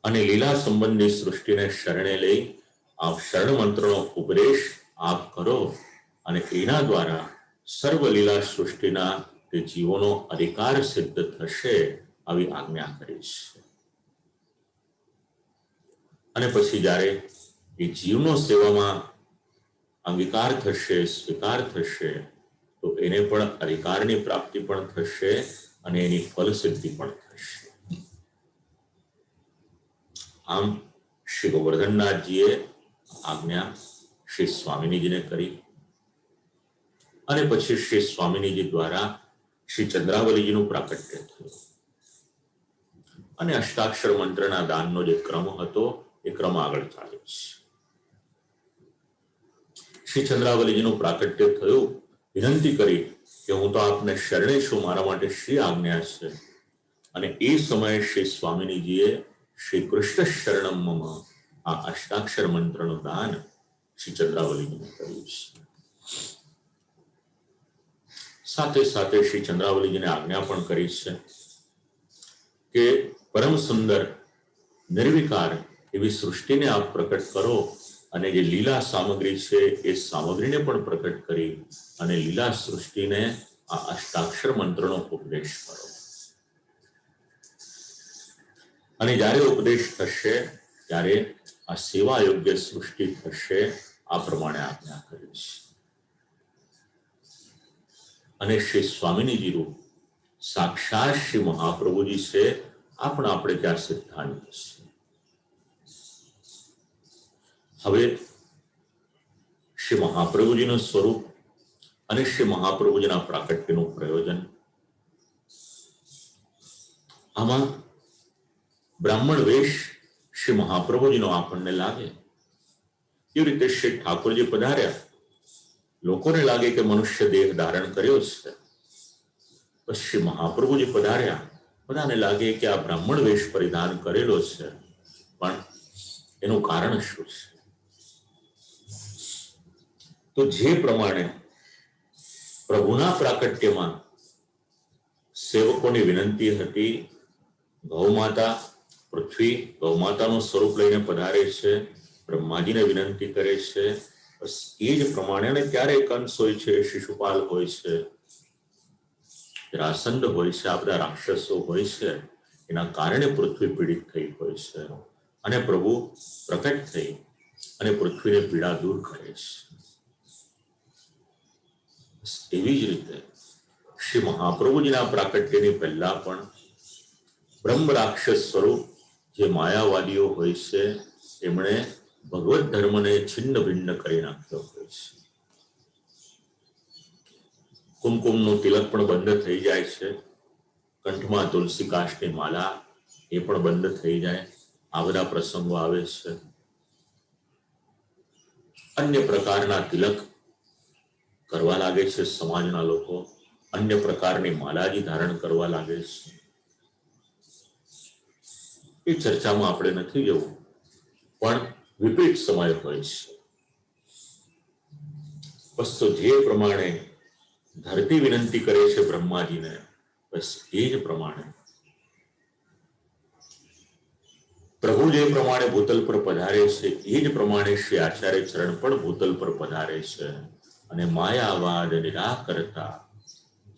[SPEAKER 1] અને લીલા સંબંધી સૃષ્ટિને શરણે લઈ આપ શરણ મંત્રનો ઉપદેશ આપ કરો અને એના દ્વારા સર્વ લીલા સૃષ્ટિના તે જીવોનો અધિકાર સિદ્ધ થશે, આવી આજ્ઞા કરી છે. અને પછી જ્યારે એ જીવનો સેવામાં અંગીકાર થશે, સ્વીકાર થશે, તો એને પણ અધિકારની પ્રાપ્તિ પણ થશે અને એની ફલસિદ્ધિ પણ થશે. આમ શ્રી ગોવર્ધનનાથજીએ આજ્ઞા શ્રી સ્વામિનીજીને કરી અને પછી શ્રી સ્વામિનીજી દ્વારા શ્રી ચંદ્રાવલીજીનું પ્રાકટ્ય થયું અને અષ્ટાક્ષર મંત્રના દાનનો જે ક્રમ હતો એ ક્રમ આગળ ચાલે છે. શ્રી ચંદ્રાવલીજીનું પ્રાકટ્ય થયું. વિનંતી કરી કે હું તો આપને શરણે છું, મારા માટે શ્રી આજ્ઞા છે. અને એ સમયે શ્રી સ્વામિનીજીએ શ્રી કૃષ્ણ શરણમ મમ આ અષ્ટાક્ષર મંત્રનું દાન શ્રી ચંદ્રાવલીજીને કર્યું છે. સાથે સાથે શ્રી ચંદ્રાવલીજીને આજ્ઞા પણ કરી છે કે પરમ સુંદર નિર્વિકાર એવી સૃષ્ટિને આપ પ્રકટ કરો અને જે લીલા સામગ્રી છે એ સામગ્રીને પણ પ્રકટ કરી અને લીલા સૃષ્ટિને આ અષ્ટાક્ષર મંત્રનો ઉપદેશ કરો. અને જ્યારે ઉપદેશ થશે ત્યારે આ સેવા યોગ્ય સૃષ્ટિ થશે. આ પ્રમાણે આજ્ઞા કરી છે. અને શ્રી સ્વામિનીજી રૂપ સાક્ષાત શ્રી મહાપ્રભુજી છે. આ પણ આપણે ત્યાં સિદ્ધાંત છે. હવે શ્રી મહાપ્રભુજીનું સ્વરૂપ અને શ્રી મહાપ્રભુજીના પ્રાકટ્યનું પ્રયોજન, આમાં બ્રાહ્મણ વેશ શ્રી મહાપ્રભુજીનો આપણને લાગે એ રીતે શ્રી ઠાકોરજી પધાર્યા, લોકોને લાગે કે મનુષ્ય દેહ ધારણ કર્યો છે. પછી શ્રી મહાપ્રભુજી પધાર્યા, બધાને લાગે કે આ બ્રાહ્મણ વેશ પરિધાન કરેલો છે. પણ એનું કારણ શું છે? તો જે પ્રમાણે પ્રભુના પ્રાકટ્યમાં સેવકોની વિનંતી હતી, ગૌમાતા પૃથ્વી ગૌમાતાનું સ્વરૂપ લઈને પધારે છે, બ્રહ્માજીને વિનંતી કરે છે. બસ એ જ પ્રમાણે ક્યારેક કંસ હોય છે, શિશુપાલ હોય છે, રાસંદ હોય છે, આ બધા રાક્ષસો હોય છે. એના કારણે પૃથ્વી પીડિત થઈ હોય છે અને પ્રભુ પ્રકટ થઈ અને પૃથ્વીને પીડા દૂર કરે છે. એવી જ રીતે શ્રી મહાપ્રભુજીના પ્રાકટ્યની પહેલા પણ બ્રહ્મ રાક્ષસ સ્વરૂપ જે માયાવાદીઓ હોય છે એમણે ભગવત ધર્મને છિન્ન ભિન્ન કરી નાખ્યો હોય છે. કુમકુમનું તિલક પણ બંધ થઈ જાય છે, કંઠમાં તુલસી કાષ્ટની માલા એ પણ બંધ થઈ જાય. આ બધા પ્રસંગો આવે છે. અન્ય પ્રકારના તિલક કરવા લાગે છે સમાજના લોકો, અન્ય પ્રકારની માલાજી ધારણ કરવા લાગે છે. એ ચર્ચામાં આપણે નથી જવું, પણ વિપરીત સમય હોય છે. બસ તો જે પ્રમાણે ધરતી વિનંતી કરે છે બ્રહ્માજીને, બસ એ જ પ્રમાણે પ્રભુ જે પ્રમાણે ભૂતલ પર પધારે છે એ જ પ્રમાણે શ્રી આચાર્ય ચરણ પણ ભૂતલ પર પધારે છે. અને માયાવાદ નિરાકરતા,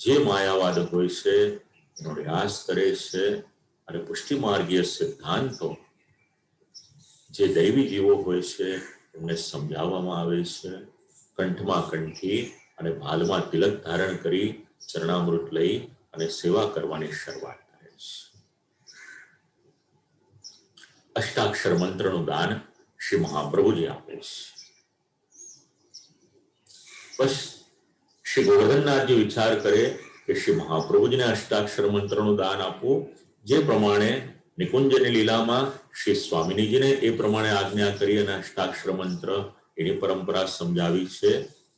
[SPEAKER 1] જે માયાવાદ હોય છે એનો નિરાશ કરે છે. અને પુષ્ટિ માર્ગીય સિદ્ધાંતો જે દૈવી જીવો હોય છે એમને સમજાવવામાં આવે છે. કંઠમાં કંઠી અને ભાલમાં તિલક ધારણ કરી ચરણામૃત લઈ અને સેવા કરવાની શરૂઆત કરે છે. અષ્ટાક્ષર મંત્રનું દાન શ્રી મહાપ્રભુજી આપે છે. બસ શ્રી ગોવર્ધનનાથજી વિચાર કરે કે શ્રી મહાપ્રભુજીને અષ્ટાક્ષર મંત્રનું દાન આપવું, જે પ્રમાણે નિકુંજની લીલામાં શ્રી સ્વામિનીજીને એ પ્રમાણે આજ્ઞા કરી અને અષ્ટાક્ષર મંત્ર એની પરંપરા સમજાવી છે,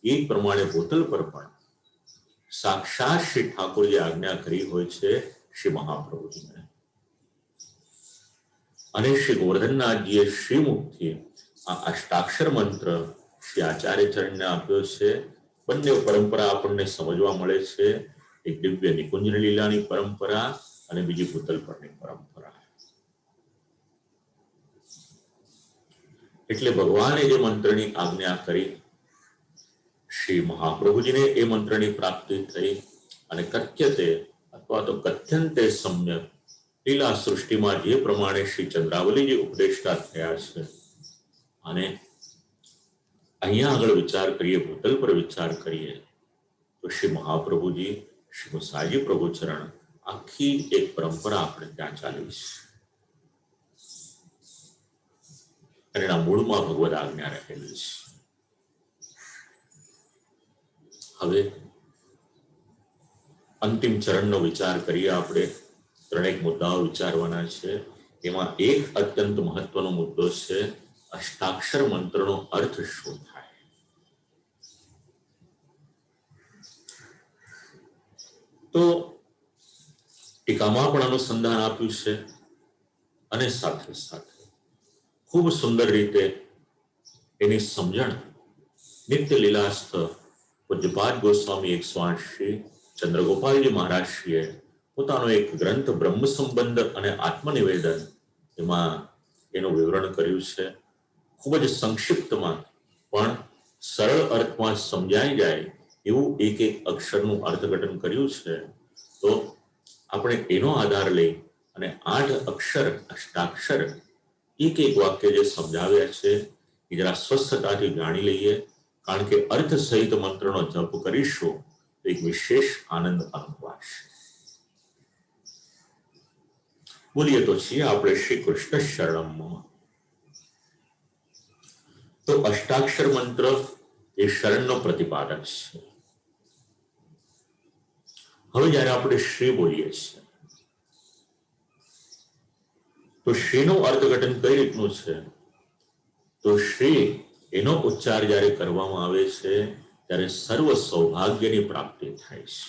[SPEAKER 1] એ પ્રમાણે ભૂતલ પર પણ સાક્ષાત શ્રી ઠાકોરજી આજ્ઞા કરી હોય છે શ્રી મહાપ્રભુજીને. અને શ્રી ગોવર્ધનનાથજીએ શ્રીમુખથી આ અષ્ટાક્ષર મંત્ર શ્રી આચાર્ય ચરણને આપ્યો છે. બંને પરંપરા આપણને સમજવા મળે છે. એક દિવ્ય નિકુંજ લીલાની પરંપરા અને બીજી ભૂતલ પરની પરંપરા. એટલે ભગવાને જે મંત્રની આજ્ઞા કરી, શ્રી મહાપ્રભુજીને એ મંત્રની પ્રાપ્તિ થઈ. અને કથ્યતે અથવા તો કથ્યંતે સમ્યક લીલા સૃષ્ટિમાં જે પ્રમાણે શ્રી ચંદ્રાવલીજી ઉપદેષ્ટા થયા છે, અને અહીંયા આગળ વિચાર કરીએ, ભૂતલ પર વિચાર કરીએ તો શ્રી મહાપ્રભુજી, શ્રી મુસાજી પ્રભુચરણ, આખી એક પરંપરા આપણે ત્યાં ચાલી છે. અને એના મૂળમાં ભગવદ આજ્ઞા રહેલી છે. હવે અંતિમ ચરણનો વિચાર કરીએ આપણે. ત્રણેક મુદ્દાઓ વિચારવાના છે. એમાં એક અત્યંત મહત્વનો મુદ્દો છે, અષ્ટાક્ષર મંત્રનો અર્થ શું થાય. તો ટીકામાં પણ અનુસંધાન આપ્યું છે, અને સાથે સાથે ખૂબ સુંદર રીતે એની સમજણ નિત્ય લીલાસ્થ પૂજ્યપાદ ગોસ્વામી 108 શ્રી ચંદ્રગોપાલજી મહારાજશ્રીએ પોતાનો એક ગ્રંથ બ્રહ્મ સંબંધ અને આત્મનિવેદન, એમાં એનું વિવરણ કર્યું છે. ખૂબ જ સંક્ષિપ્તમાં પણ સરળ અર્થમાં સમજાઈ જાય એવું એક એક અક્ષરનું અર્થઘટન કર્યું છે. તો આપણે એનો આધાર લઈ અને 8 અક્ષર અષ્ટાક્ષર એક એક વાક્ય જે સમજાવ્યા છે એ જરા સ્વસ્થતાથી જાણી લઈએ. કારણ કે અર્થ સહિત મંત્રનો જપ કરીશું તો એક વિશેષ આનંદ અનુભવાશે. બોલીએ તો છીએ આપણે શ્રી કૃષ્ણ શરણમ. તો અષ્ટાક્ષર મંત્ર એ શરણનો પ્રતિપાદક છે. હવે જયારે આપણે શ્રી બોલીએ છીએ તો શ્રીનું અર્થઘટન કઈ રીતનું છે. તો શ્રી એનો ઉચ્ચાર જ્યારે કરવામાં આવે છે ત્યારે સર્વ સૌભાગ્યની પ્રાપ્તિ થાય છે.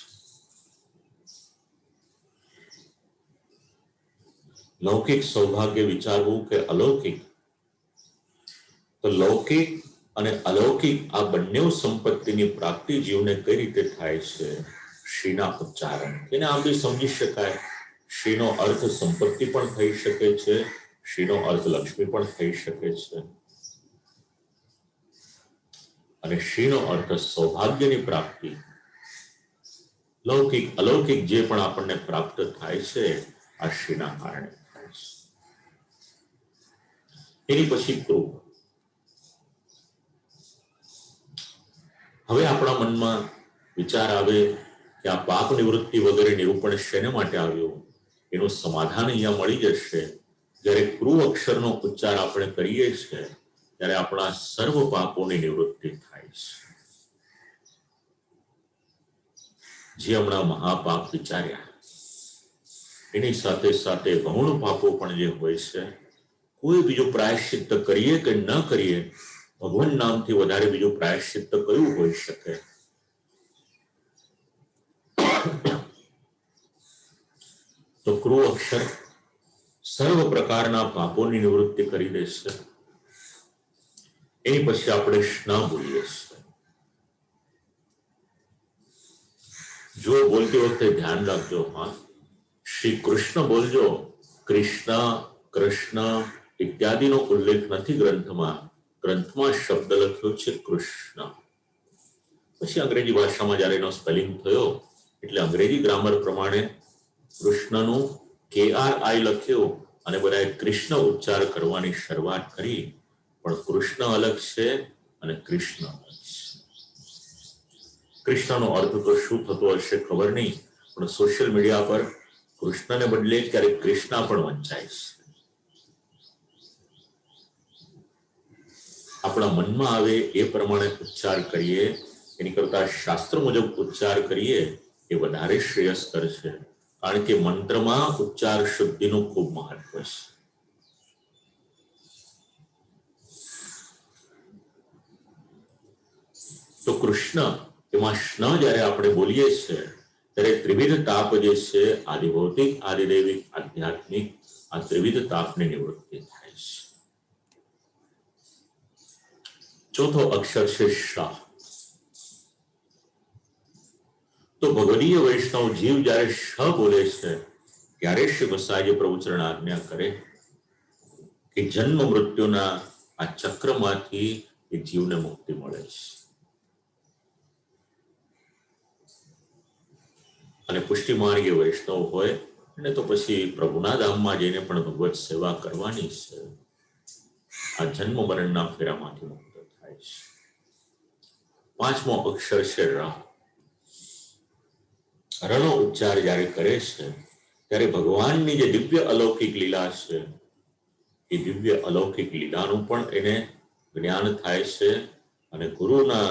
[SPEAKER 1] લૌકિક સૌભાગ્ય વિચારવું કે અલૌકિક, તો લૌકિક અને અલૌકિક આ બંને સંપત્તિની પ્રાપ્તિ જીવને કઈ રીતે થાય છે. શ્રીના ઉચ્ચારણ એને આમ બી સમજી શકાય. શ્રીનો અર્થ સંપત્તિ પણ થઈ શકે છે, શ્રીનો અર્થ લક્ષ્મી પણ થઈ શકે છે, અને શ્રીનો અર્થ સૌભાગ્યની પ્રાપ્તિ. લૌકિક અલૌકિક જે પણ આપણને પ્રાપ્ત થાય છે આ શ્રીના કારણે થાય છે. એની પછી ક્રૂ. હવે આપણા મનમાં વિચાર આવે કે આ પાપ નિવૃત્તિ વગેરે નિરૂપણ શેને માટે આવ્યું, એનું સમાધાન અહીંયા મળી જશે. જ્યારે ક્રૂ અક્ષરનો ઉચ્ચાર આપણે કરીએ છીએ ત્યારે આપણા સર્વ પાપોની નિવૃત્તિ થાય છે. જે હમણાં મહાપાપ વિચાર્યા એની સાથે સાથે ગૌણ પાપો પણ જે હોય છે, કોઈ બીજું પ્રાયશ્ચિત્ત કરીએ કે ન કરીએ, ભગવાન નામથી વધારે બીજું પ્રાયશ્ચિત્ત કયું હોઈ શકે. તો ક્રૂ અક્ષર સર્વ પ્રકારના પાપોની નિવૃત્તિ કરી દેશે. એની પછી આપણે સ્ના બોલીએ છીએ. જો બોલતી વખતે ધ્યાન રાખજો, હા, શ્રી કૃષ્ણ બોલજો. કૃષ્ણ, કૃષ્ણ ઇત્યાદિનો ઉલ્લેખ નથી ગ્રંથમાં. ગ્રંથમાં શબ્દ લખ્યો છે કૃષ્ણ. પછી અંગ્રેજી ભાષામાં જ્યારે એનો સ્પેલિંગ થયો એટલે અંગ્રેજી ગ્રામર પ્રમાણે કૃષ્ણનું KRI લખ્યું અને બધાએ કૃષ્ણ ઉચ્ચાર કરવાની શરૂઆત કરી. પણ કૃષ્ણ અલગ છે અને કૃષ્ણ અલગ છે. કૃષ્ણનો અર્થ તો શું થતો હશે ખબર નહીં, પણ સોશિયલ મીડિયા પર કૃષ્ણને બદલે ક્યારેક કૃષ્ણા પણ વંચાય છે. આપણા મનમાં આવે એ પ્રમાણે ઉચ્ચાર કરીએ, એની કરતા શાસ્ત્ર મુજબ ઉચ્ચાર કરીએ એ વધારે શ્રેયસ્કર છે. કારણ કે મંત્રમાં ઉચ્ચાર શુદ્ધિનું ખૂબ મહત્વ છે. તો કૃષ્ણ એમાં સ્ન જ્યારે આપણે બોલીએ છીએ ત્યારે ત્રિવિધ તાપ જે છે, આદિભૌતિક, આદિદૈવિક, આધ્યાત્મિક, આ ત્રિવિધ તાપની નિવૃત્તિ થાય છે. ચોથો અક્ષર છે શ. તો ભગવદીય વૈષ્ણવ જીવ જ્યારે શ બોલે છે ત્યારે શ્રી બસાજી પ્રવચરણ આજ્ઞા કરે કે જન્મ મૃત્યુના આ ચક્રમાંથી એ જીવને મુક્તિ મળે છે. અને પુષ્ટિ માર્ગીય વૈષ્ણવ હોય અને તો પછી પ્રભુના ધામમાં જઈને પણ ભગવત સેવા કરવાની છે. આ જન્મ મરણના ફેરામાંથી મુક્ત થાય છે. પાંચમો અક્ષર છે ર. રનો ઉચ્ચાર જ્યારે કરે છે ત્યારે ભગવાનની જે દિવ્ય અલૌકિક લીલા છે એ દિવ્ય અલૌકિક લીલાનું પણ એને જ્ઞાન થાય છે અને ગુરુના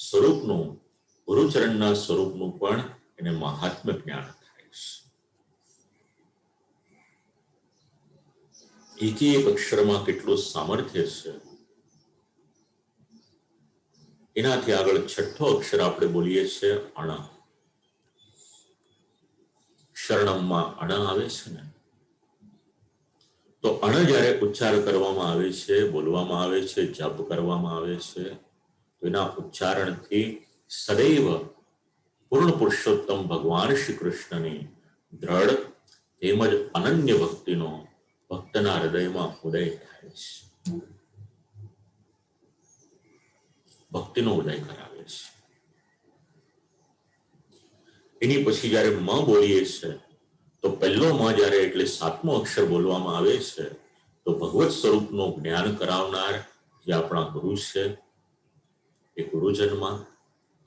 [SPEAKER 1] સ્વરૂપનું, ગુરુચરણના સ્વરૂપનું પણ એને મહાત્મ્ય જ્ઞાન થાય છે. એક એક અક્ષરમાં કેટલું સામર્થ્ય છે. એનાથી આગળ છઠ્ઠો અક્ષર આપણે બોલીએ છીએ અણ. શરણમમાં અણ આવે છે ને, તો અણ જ્યારે ઉચ્ચાર કરવામાં આવે છે, બોલવામાં આવે છે, જપ કરવામાં આવે છે, તો એના ઉચ્ચારણથી સદૈવ પૂર્ણ પુરુષોત્તમ ભગવાન શ્રી કૃષ્ણની દ્રઢ તેમજ અનન્ય ભક્તિનો ભક્તના હૃદયમાં ઉદય થાય છે. ભક્તિનો ઉદય કરાવે છે. એની પછી જ્યારે મ બોલીએ છે તો પહેલો મ જ્યારે એટલે સાતમો અક્ષર બોલવામાં આવે છે તો ભગવત સ્વરૂપનું જ્ઞાન કરાવનાર જે આપણા ગુરુ છે એ ગુરુજનમાં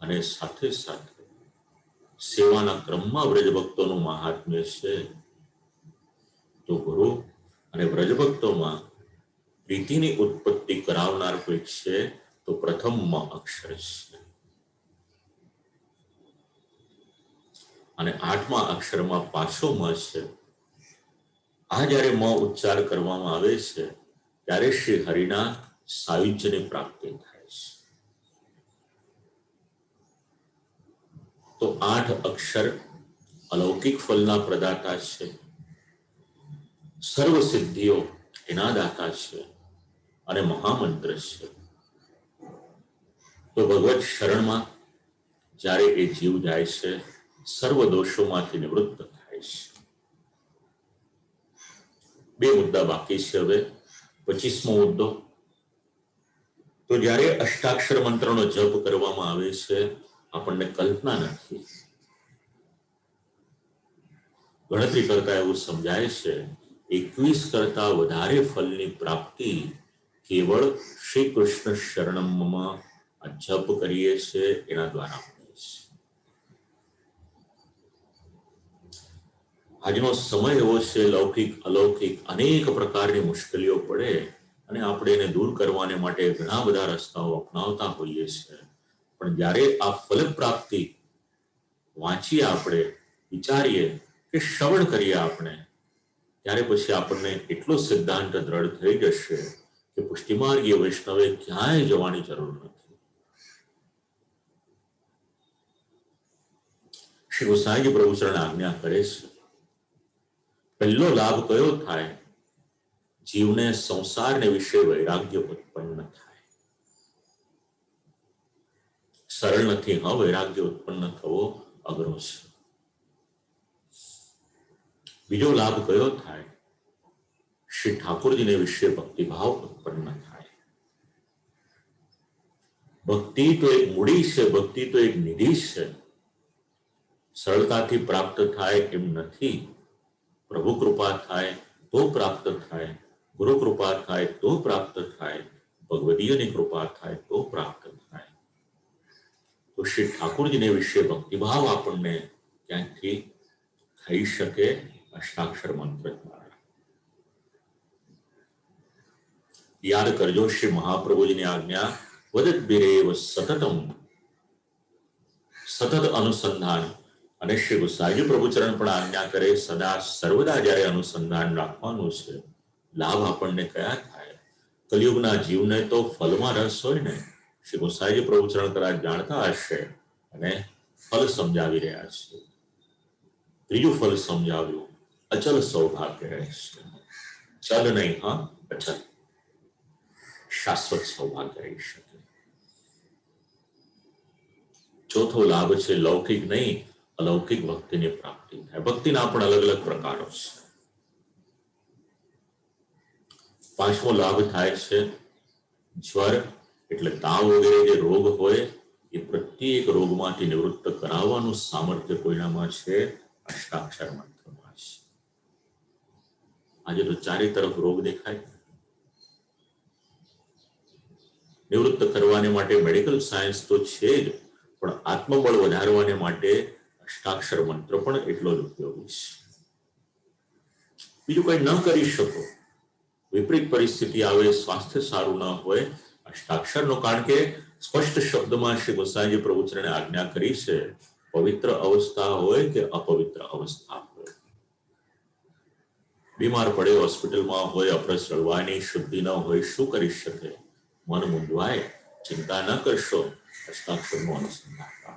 [SPEAKER 1] અને સાથે સાથે સેવાના ક્રમમાં વ્રજભક્તોનું મહાત્મ્ય છે. તો ગુરુ અને વ્રજભક્તોમાં પ્રીતિની ઉત્પત્તિ કરાવનાર કોઈ છે તો પ્રથમ મ અક્ષર છે. અને આઠમા અક્ષરમાં પાછો મ છે. આ જ્યારે મ ઉચ્ચાર કરવામાં આવે છે ત્યારે શ્રી હરિના સાયુજ્યની પ્રાપ્તિ થાય છે. તો 8 અક્ષર અલૌકિક ફલના પ્રદાતા છે, સર્વ સિદ્ધિઓ એના દાતા છે અને મહામંત્ર છે. તો ભગવત શરણમાં જ્યારે એ જીવ જાય છે સર્વ દોષોમાંથી નિવૃત્ત થાય છે. 2 મુદ્દા બાકી છે. હવે 25મો મુદ્દો. તો જ્યારે અષ્ટાક્ષર મંત્રનો જપ કરવામાં આવે છે આપણને કલ્પના નથી, ગણતરી કરતા એવું સમજાય છે 21 કરતા વધારે ફલની પ્રાપ્તિ કેવળ શ્રી કૃષ્ણ શરણમમાં જપ કરીએ છીએ એના દ્વારા મળે છે. આજનો સમય એવો છે, લૌકિક અલૌકિક અનેક પ્રકારની મુશ્કેલીઓ પડે અને આપણે એને દૂર કરવાને માટે ઘણા બધા રસ્તાઓ અપનાવતા હોઈએ છીએ. પણ જ્યારે આ ફલ પ્રાપ્તિ વાંચીએ, આપણે વિચારીએ કે શ્રવણ કરીએ આપણે, ત્યારે પછી આપણને એટલો સિદ્ધાંત દ્રઢ થઈ જશે કે પુષ્ટિમાર્ગીય વૈષ્ણવે ક્યાંય જવાની જરૂર નથી. શ્રી ગોસાઈજી પ્રભુ શરણ આજ્ઞા કરે છે, પહેલો લાભ કયો થાય જીવને સંસારને વિશે વૈરાગ્ય ઉત્પન્ન થાય. સરળ નથી, વૈરાગ્ય ઉત્પન્ન થવો અઘરો છે. બીજો લાભ કયો થાય? શ્રી ઠાકોરજીને વિશે ભક્તિભાવ ઉત્પન્ન થાય. ભક્તિ તો એક મૂડી છે, ભક્તિ તો એક નિધિ છે. સરળતાથી પ્રાપ્ત થાય એમ નથી. પ્રભુ કૃપા થાય તો પ્રાપ્ત થાય, ગુરુ કૃપા થાય તો પ્રાપ્ત થાય, ભગવદીયની કૃપા થાય તો પ્રાપ્ત થાય. તો શ્રી ઠાકોરજીને વિશે ભક્તિભાવ આપણને ક્યાંકથી થઈ શકે? અષ્ટાક્ષર મંત્ર દ્વારા. યાદ કરજો શ્રી મહાપ્રભુજીની આજ્ઞા, વદદ્ભિરેવ સતતમ, સતત અનુસંધાન. અને શ્રી ગુસાઈજી પ્રભુચરણ પણ આજ્ઞા કરે, સદા સર્વદા જ્યારે અનુસંધાન રાખવાનું છે. લાભ આપણને કયા થાય? કલયુગના જીવને તો ફલમાં રસ હોય ને. શ્રી ગુસાઈજી પ્રભુચરણ કદાચ જાણતા હશે અને ફલ સમજાવી રહ્યા છે. ત્રીજું ફલ સમજાવ્યું, અચલ સૌભાગ્ય રહેશે. ચલ નહીં, અચલ, શાશ્વત સૌભાગ્ય રહી શકે. ચોથો લાભ છે લૌકિક નહીં, અલૌકિક ભક્તિની પ્રાપ્તિ થાય. ભક્તિના પણ અલગ અલગ પ્રકારો છે. પાંચમો લાભ થાય છે જ્વર, એટલે તાવ વગેરે જે રોગ હોય એ પ્રત્યેક રોગમાંથી નિવૃત્ત કરાવવાનું સામર્થ્ય કોઈનામાં છે, અષ્ટાક્ષર મંત્રમાં છે. આજે તો ચારે તરફ રોગ દેખાય. નિવૃત્ત કરવાને માટે મેડિકલ સાયન્સ તો છે જ, પણ આત્મબળ વધારવાને માટે અષ્ટાક્ષર મંત્ર પણ એટલો જ ઉપયોગી છે. બીજું કઈ ન કરી શકો, વિપરીત પરિસ્થિતિ આવે, સ્વાસ્થ્ય સારું ન હોય, અષ્ટાક્ષરનો, કારણ કે સ્પષ્ટ શબ્દમાં શ્રી ગોસાઈજી પ્રભુચરણે આજ્ઞા કરી છે, પવિત્ર અવસ્થા હોય કે અપવિત્ર અવસ્થા હોય, બીમાર પડે, હોસ્પિટલમાં હોય, અપરસ રળવાની શુદ્ધિ ન હોય, શું કરી શકે? મન મૂંઝવાય, ચિંતા ન કરશો, અષ્ટાક્ષરનું અનુસંધાન કરો.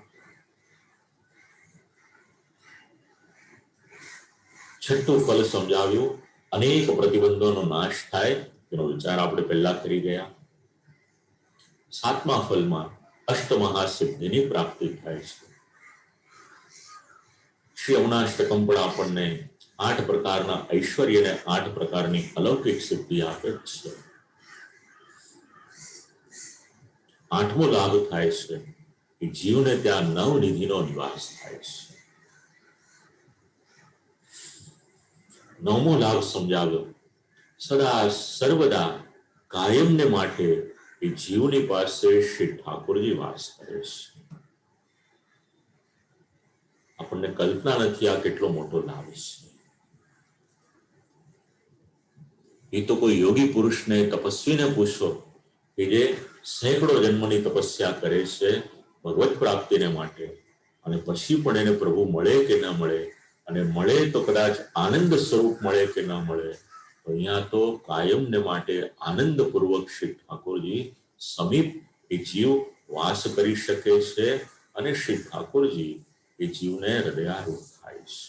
[SPEAKER 1] છઠ્ઠું ફલ સમજાવ્યું, અનેક પ્રતિબંધોનો નાશ થાય, તેનો વિચાર આપણે પહેલા કરી ગયા. સાતમા ફલમાં અષ્ટમહાસિદ્ધિની પ્રાપ્તિ થાય છે. શ્રી અવનાષ્ટકમ પણ આપણને 8 પ્રકારના ઐશ્વર્ય અને 8 પ્રકારની અલૌકિક સિદ્ધિ આપે છે. આઠમો લાભ થાય છે કે જીવને ત્યાં નવનિધિનો નિવાસ થાય છે. નવમો લાભ સમજાવ્યો, સદા સર્વદા કાયમને માટે એ જીવની પાસે શ્રી ઠાકોરજી વાસ કરે છે. આપણને કલ્પના નથી આ કેટલો મોટો લાભ છે. એ તો કોઈ યોગી પુરુષને, તપસ્વીને પૂછો કે જે સેંકડો જન્મની તપસ્યા કરે છે ભગવત પ્રાપ્તિને માટે, અને પછી પણ એને પ્રભુ મળે કે ન મળે, અને મળે તો કદાચ આનંદ સ્વરૂપ મળે કે ન મળે, તો અહીંયા તો કાયમને માટે આનંદપૂર્વક શ્રી ઠાકોરજી સમીપ એ જીવ વાસ કરી શકે છે, અને શ્રી ઠાકોરજી એ જીવને હૃદયારૂઢ થાય છે.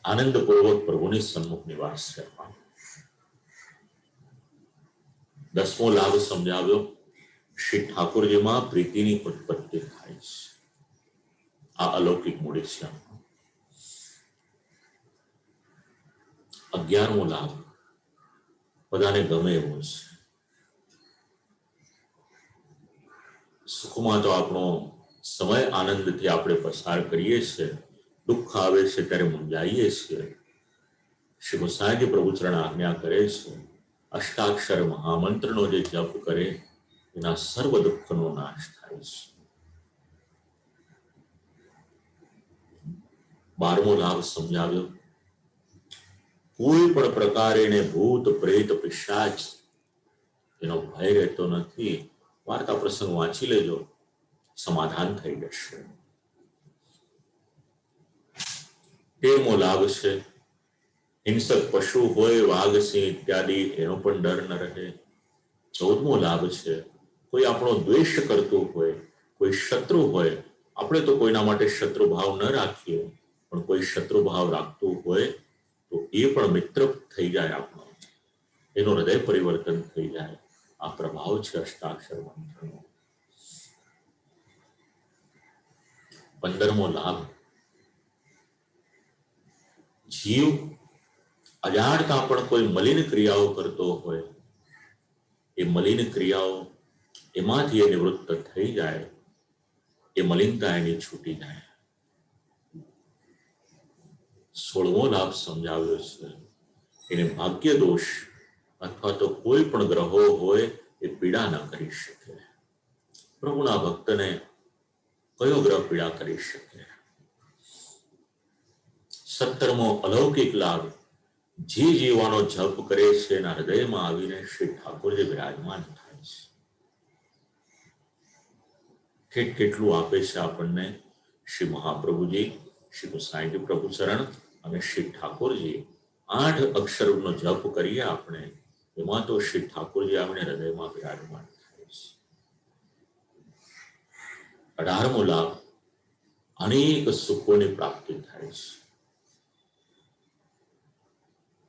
[SPEAKER 1] આનંદપૂર્વક પ્રભુની સન્મુખ નિવાસ કરવાનો. 10મો લાભ સમજાવ્યો, શ્રી ઠાકોરજીમાં પ્રીતિની ઉત્પત્તિ થાય છે. આ અલૌકિક મૂડી છે. 11મો લાભ બધાને ગમે એવો છે. સુખમાં તો આપણો સમય આનંદથી આપણે પસાર કરીએ છીએ, દુઃખ આવે છે ત્યારે મૂંઝાઈએ છીએ. શ્રી ગોસાઈજી પ્રભુચરણ આજ્ઞા કરે છે, અષ્ટાક્ષર મહામંત્રનો જે જપ કરે એના સર્વ દુઃખનો નાશ થાય છે. 12મો લાભ સમજાવ્યો, કોઈ પણ પ્રકારે એને ભૂત પ્રેત પિશાચ એનો ભય રહેતો નથી. વાર્તા પ્રસંગ વાંચી લેજો, સમાધાન થઈ જશે. 13મો લાભ છે, હિંસક પશુ હોય, વાઘ, સિંહ ઇત્યાદિ, એનો પણ ડર ન રહે. 14મો લાભ છે, કોઈ આપણો દ્વેષ કરતું હોય, કોઈ શત્રુ હોય, આપણે તો કોઈના માટે શત્રુભાવ ન રાખીએ, પણ કોઈ શત્રુભાવ રાખતું હોય તો એ પણ મિત્ર થઈ જાય આપણો, એનું હૃદય પરિવર્તન થઈ જાય. આ પ્રભાવ છે અષ્ટાક્ષર મંત્રનો. 15મો લાભ, જીવ અજાણતા પણ કોઈ મલિન ક્રિયાઓ કરતો હોય, એ મલિન ક્રિયાઓ એમાંથી એ નિવૃત્ત થઈ જાય, એ મલિનતા એની છૂટી જાય. 16મો લાભ સમજાવ્યો છે, એને ભાગ્ય દોષ અથવા તો કોઈ પણ ગ્રહો હોય એ પીડા ન કરી શકે. પ્રભુના ભક્તને કયો ગ્રહ પીડા કરી શકે? 17મો અલૌકિક લાભ, જે જીવાનો જપ કરે છે એના હૃદયમાં આવીને શ્રી ઠાકોરજી વિરાજમાન થાય છે. કેટલું આપે છે આપણને શ્રી મહાપ્રભુજી, શ્રી ગુસાઈજી પ્રભુ ચરણ અને શ્રી ઠાકોરજી. 8 અક્ષરનો જપ કરીએ આપણે, એમાં તો શ્રી ઠાકોરજી આવીને હૃદયમાં વિરાજમાન થાય છે. 18મો લાભ, અનેક સુખોની પ્રાપ્તિ થાય છે.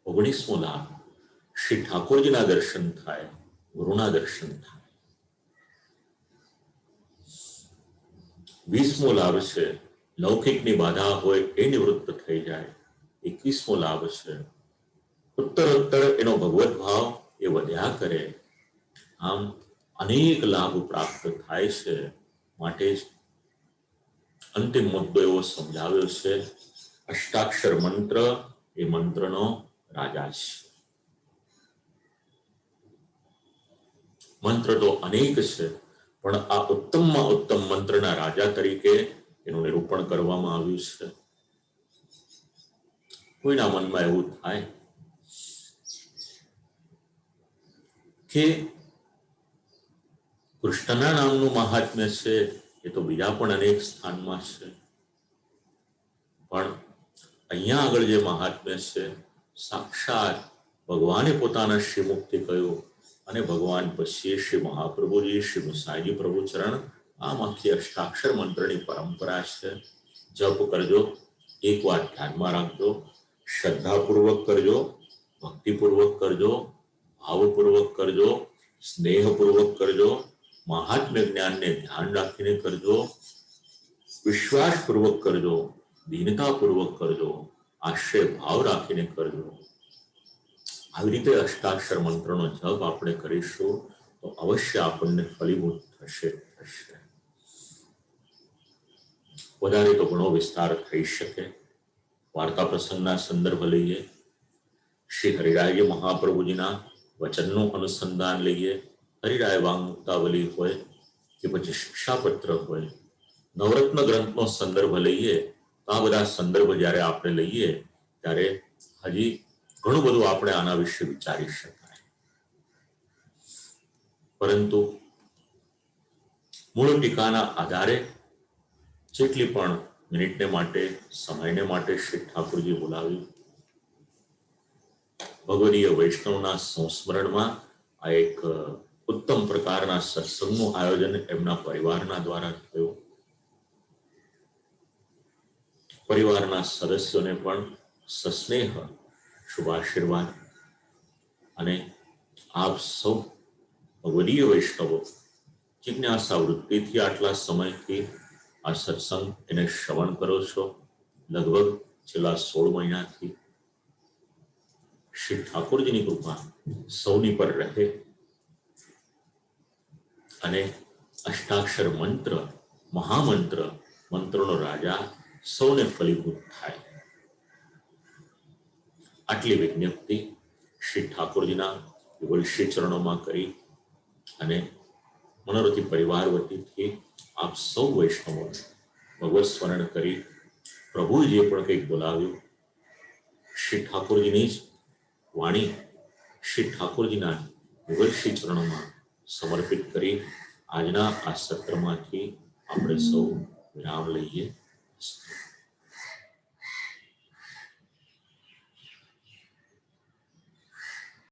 [SPEAKER 1] 19મો લાભ, શ્રી ઠાકોરજીના દર્શન થાય, ગુરુના દર્શન થાય. 20મો લાભ છે, લૌકિકની બાધા હોય એ નિવૃત્ત થઈ જાય. 21મો લાભ છે, ઉત્તરોત્તર એનો ભગવત ભાવ એ વધ્યા કરે. આમ અનેક લાભ પ્રાપ્ત થાય છે. માટે જ અંતિમ મુદ્દો એવો સમજાવ્યો છે, અષ્ટાક્ષર મંત્ર એ મંત્રનો રાજા છે. મંત્ર તો અનેક છે, પણ આ ઉત્તમમાં ઉત્તમ મંત્રના રાજા તરીકે એનું નિરૂપણ કરવામાં આવ્યું છે. કોઈના મનમાં એવું થાય કે કૃષ્ણના નામનું મહાત્મ્ય છે એ તો બીજા પણ અનેક સ્થાનમાં છે, પણ અહીંયા આગળ જે મહાત્મ્ય છે, સાક્ષાત ભગવાને પોતાના શ્રીમુખથી કહ્યું, અને ભગવાન પછી શ્રી મહાપ્રભુજી, શ્રી ગુસાઈજી પ્રભુ ચરણ, આમ આખી અષ્ટાક્ષર મંત્રની પરંપરા છે. જપ કરજો, એક વાત ધ્યાનમાં રાખજો, શ્રદ્ધાપૂર્વક કરજો, ભક્તિપૂર્વક કરજો, ભાવપૂર્વક કરજો, સ્નેહપૂર્વક કરજો, મહાત્મ્ય જ્ઞાનને ધ્યાન રાખીને કરજો, વિશ્વાસપૂર્વક કરજો, દીનતાપૂર્વક કરજો, આશ્રય ભાવ રાખીને કરજો. આવી રીતે અષ્ટાક્ષર મંત્રનો જપ આપણે કરીશું તો અવશ્ય આપણને ફલીભૂત થશે. વધારે તો ઘણો વિસ્તાર થઈ શકે. વાર્તા પ્રસંગના સંદર્ભ લઈએ, શ્રી હરિરાયજી મહાપ્રભુજીના વચનનું અનુસંધાન લઈએ, હરિરાય વાંગમુક્તાવલી હોય કે પછી શિક્ષાપત્ર હોય, નવરત્ન ગ્રંથનો સંદર્ભ લઈએ, તો આ બધા સંદર્ભ જ્યારે આપણે લઈએ ત્યારે હજી ઘણું બધું આપણે આના વિશે વિચારી શકાય. પરંતુ મૂળ ટીકાના આધારે જેટલી પણ મિનિટને માટે, સમયને માટે શ્રી ઠાકોરજી બોલાવ્યું, ભગવદીય વૈષ્ણવના સંસ્મરણમાં આ એક ઉત્તમ પ્રકારના સત્સંગનું આયોજન એમના પરિવારના દ્વારા થયું. પરિવારના સદસ્યોને પણ સસ્નેહ શુભાશીર્વાદ, અને આપ સૌ ભગવદીય વૈષ્ણવો જિજ્ઞાસા વૃત્તિથી આટલા સમયથી આ સત્સંગ એને શ્રવણ કરો છો, લગભગ છેલ્લા 16 મહિનાથી. શ્રી ઠાકોરજીની કૃપા સૌની પર રહે અને અષ્ટાક્ષર મંત્ર, મહામંત્ર, મંત્રનો રાજા સૌને ફલીભૂત થાય. આટલી વિજ્ઞપ્તિ શ્રી ઠાકોરજીના યુગલ શ્રી ચરણોમાં કરી અને મનોરથી પરિવાર વતીથી આપ સૌ વૈષ્ણવો ભગવત સ્મરણ કરી પ્રભુએ જે પણ કંઈક બોલાવ્યું, શ્રી ઠાકોરજીની જ વાણી શ્રી ઠાકોરજીના યુગલ શ્રી ચરણોમાં સમર્પિત કરી આજના આ સત્રમાંથી આપણે સૌ વિરામ લઈએ.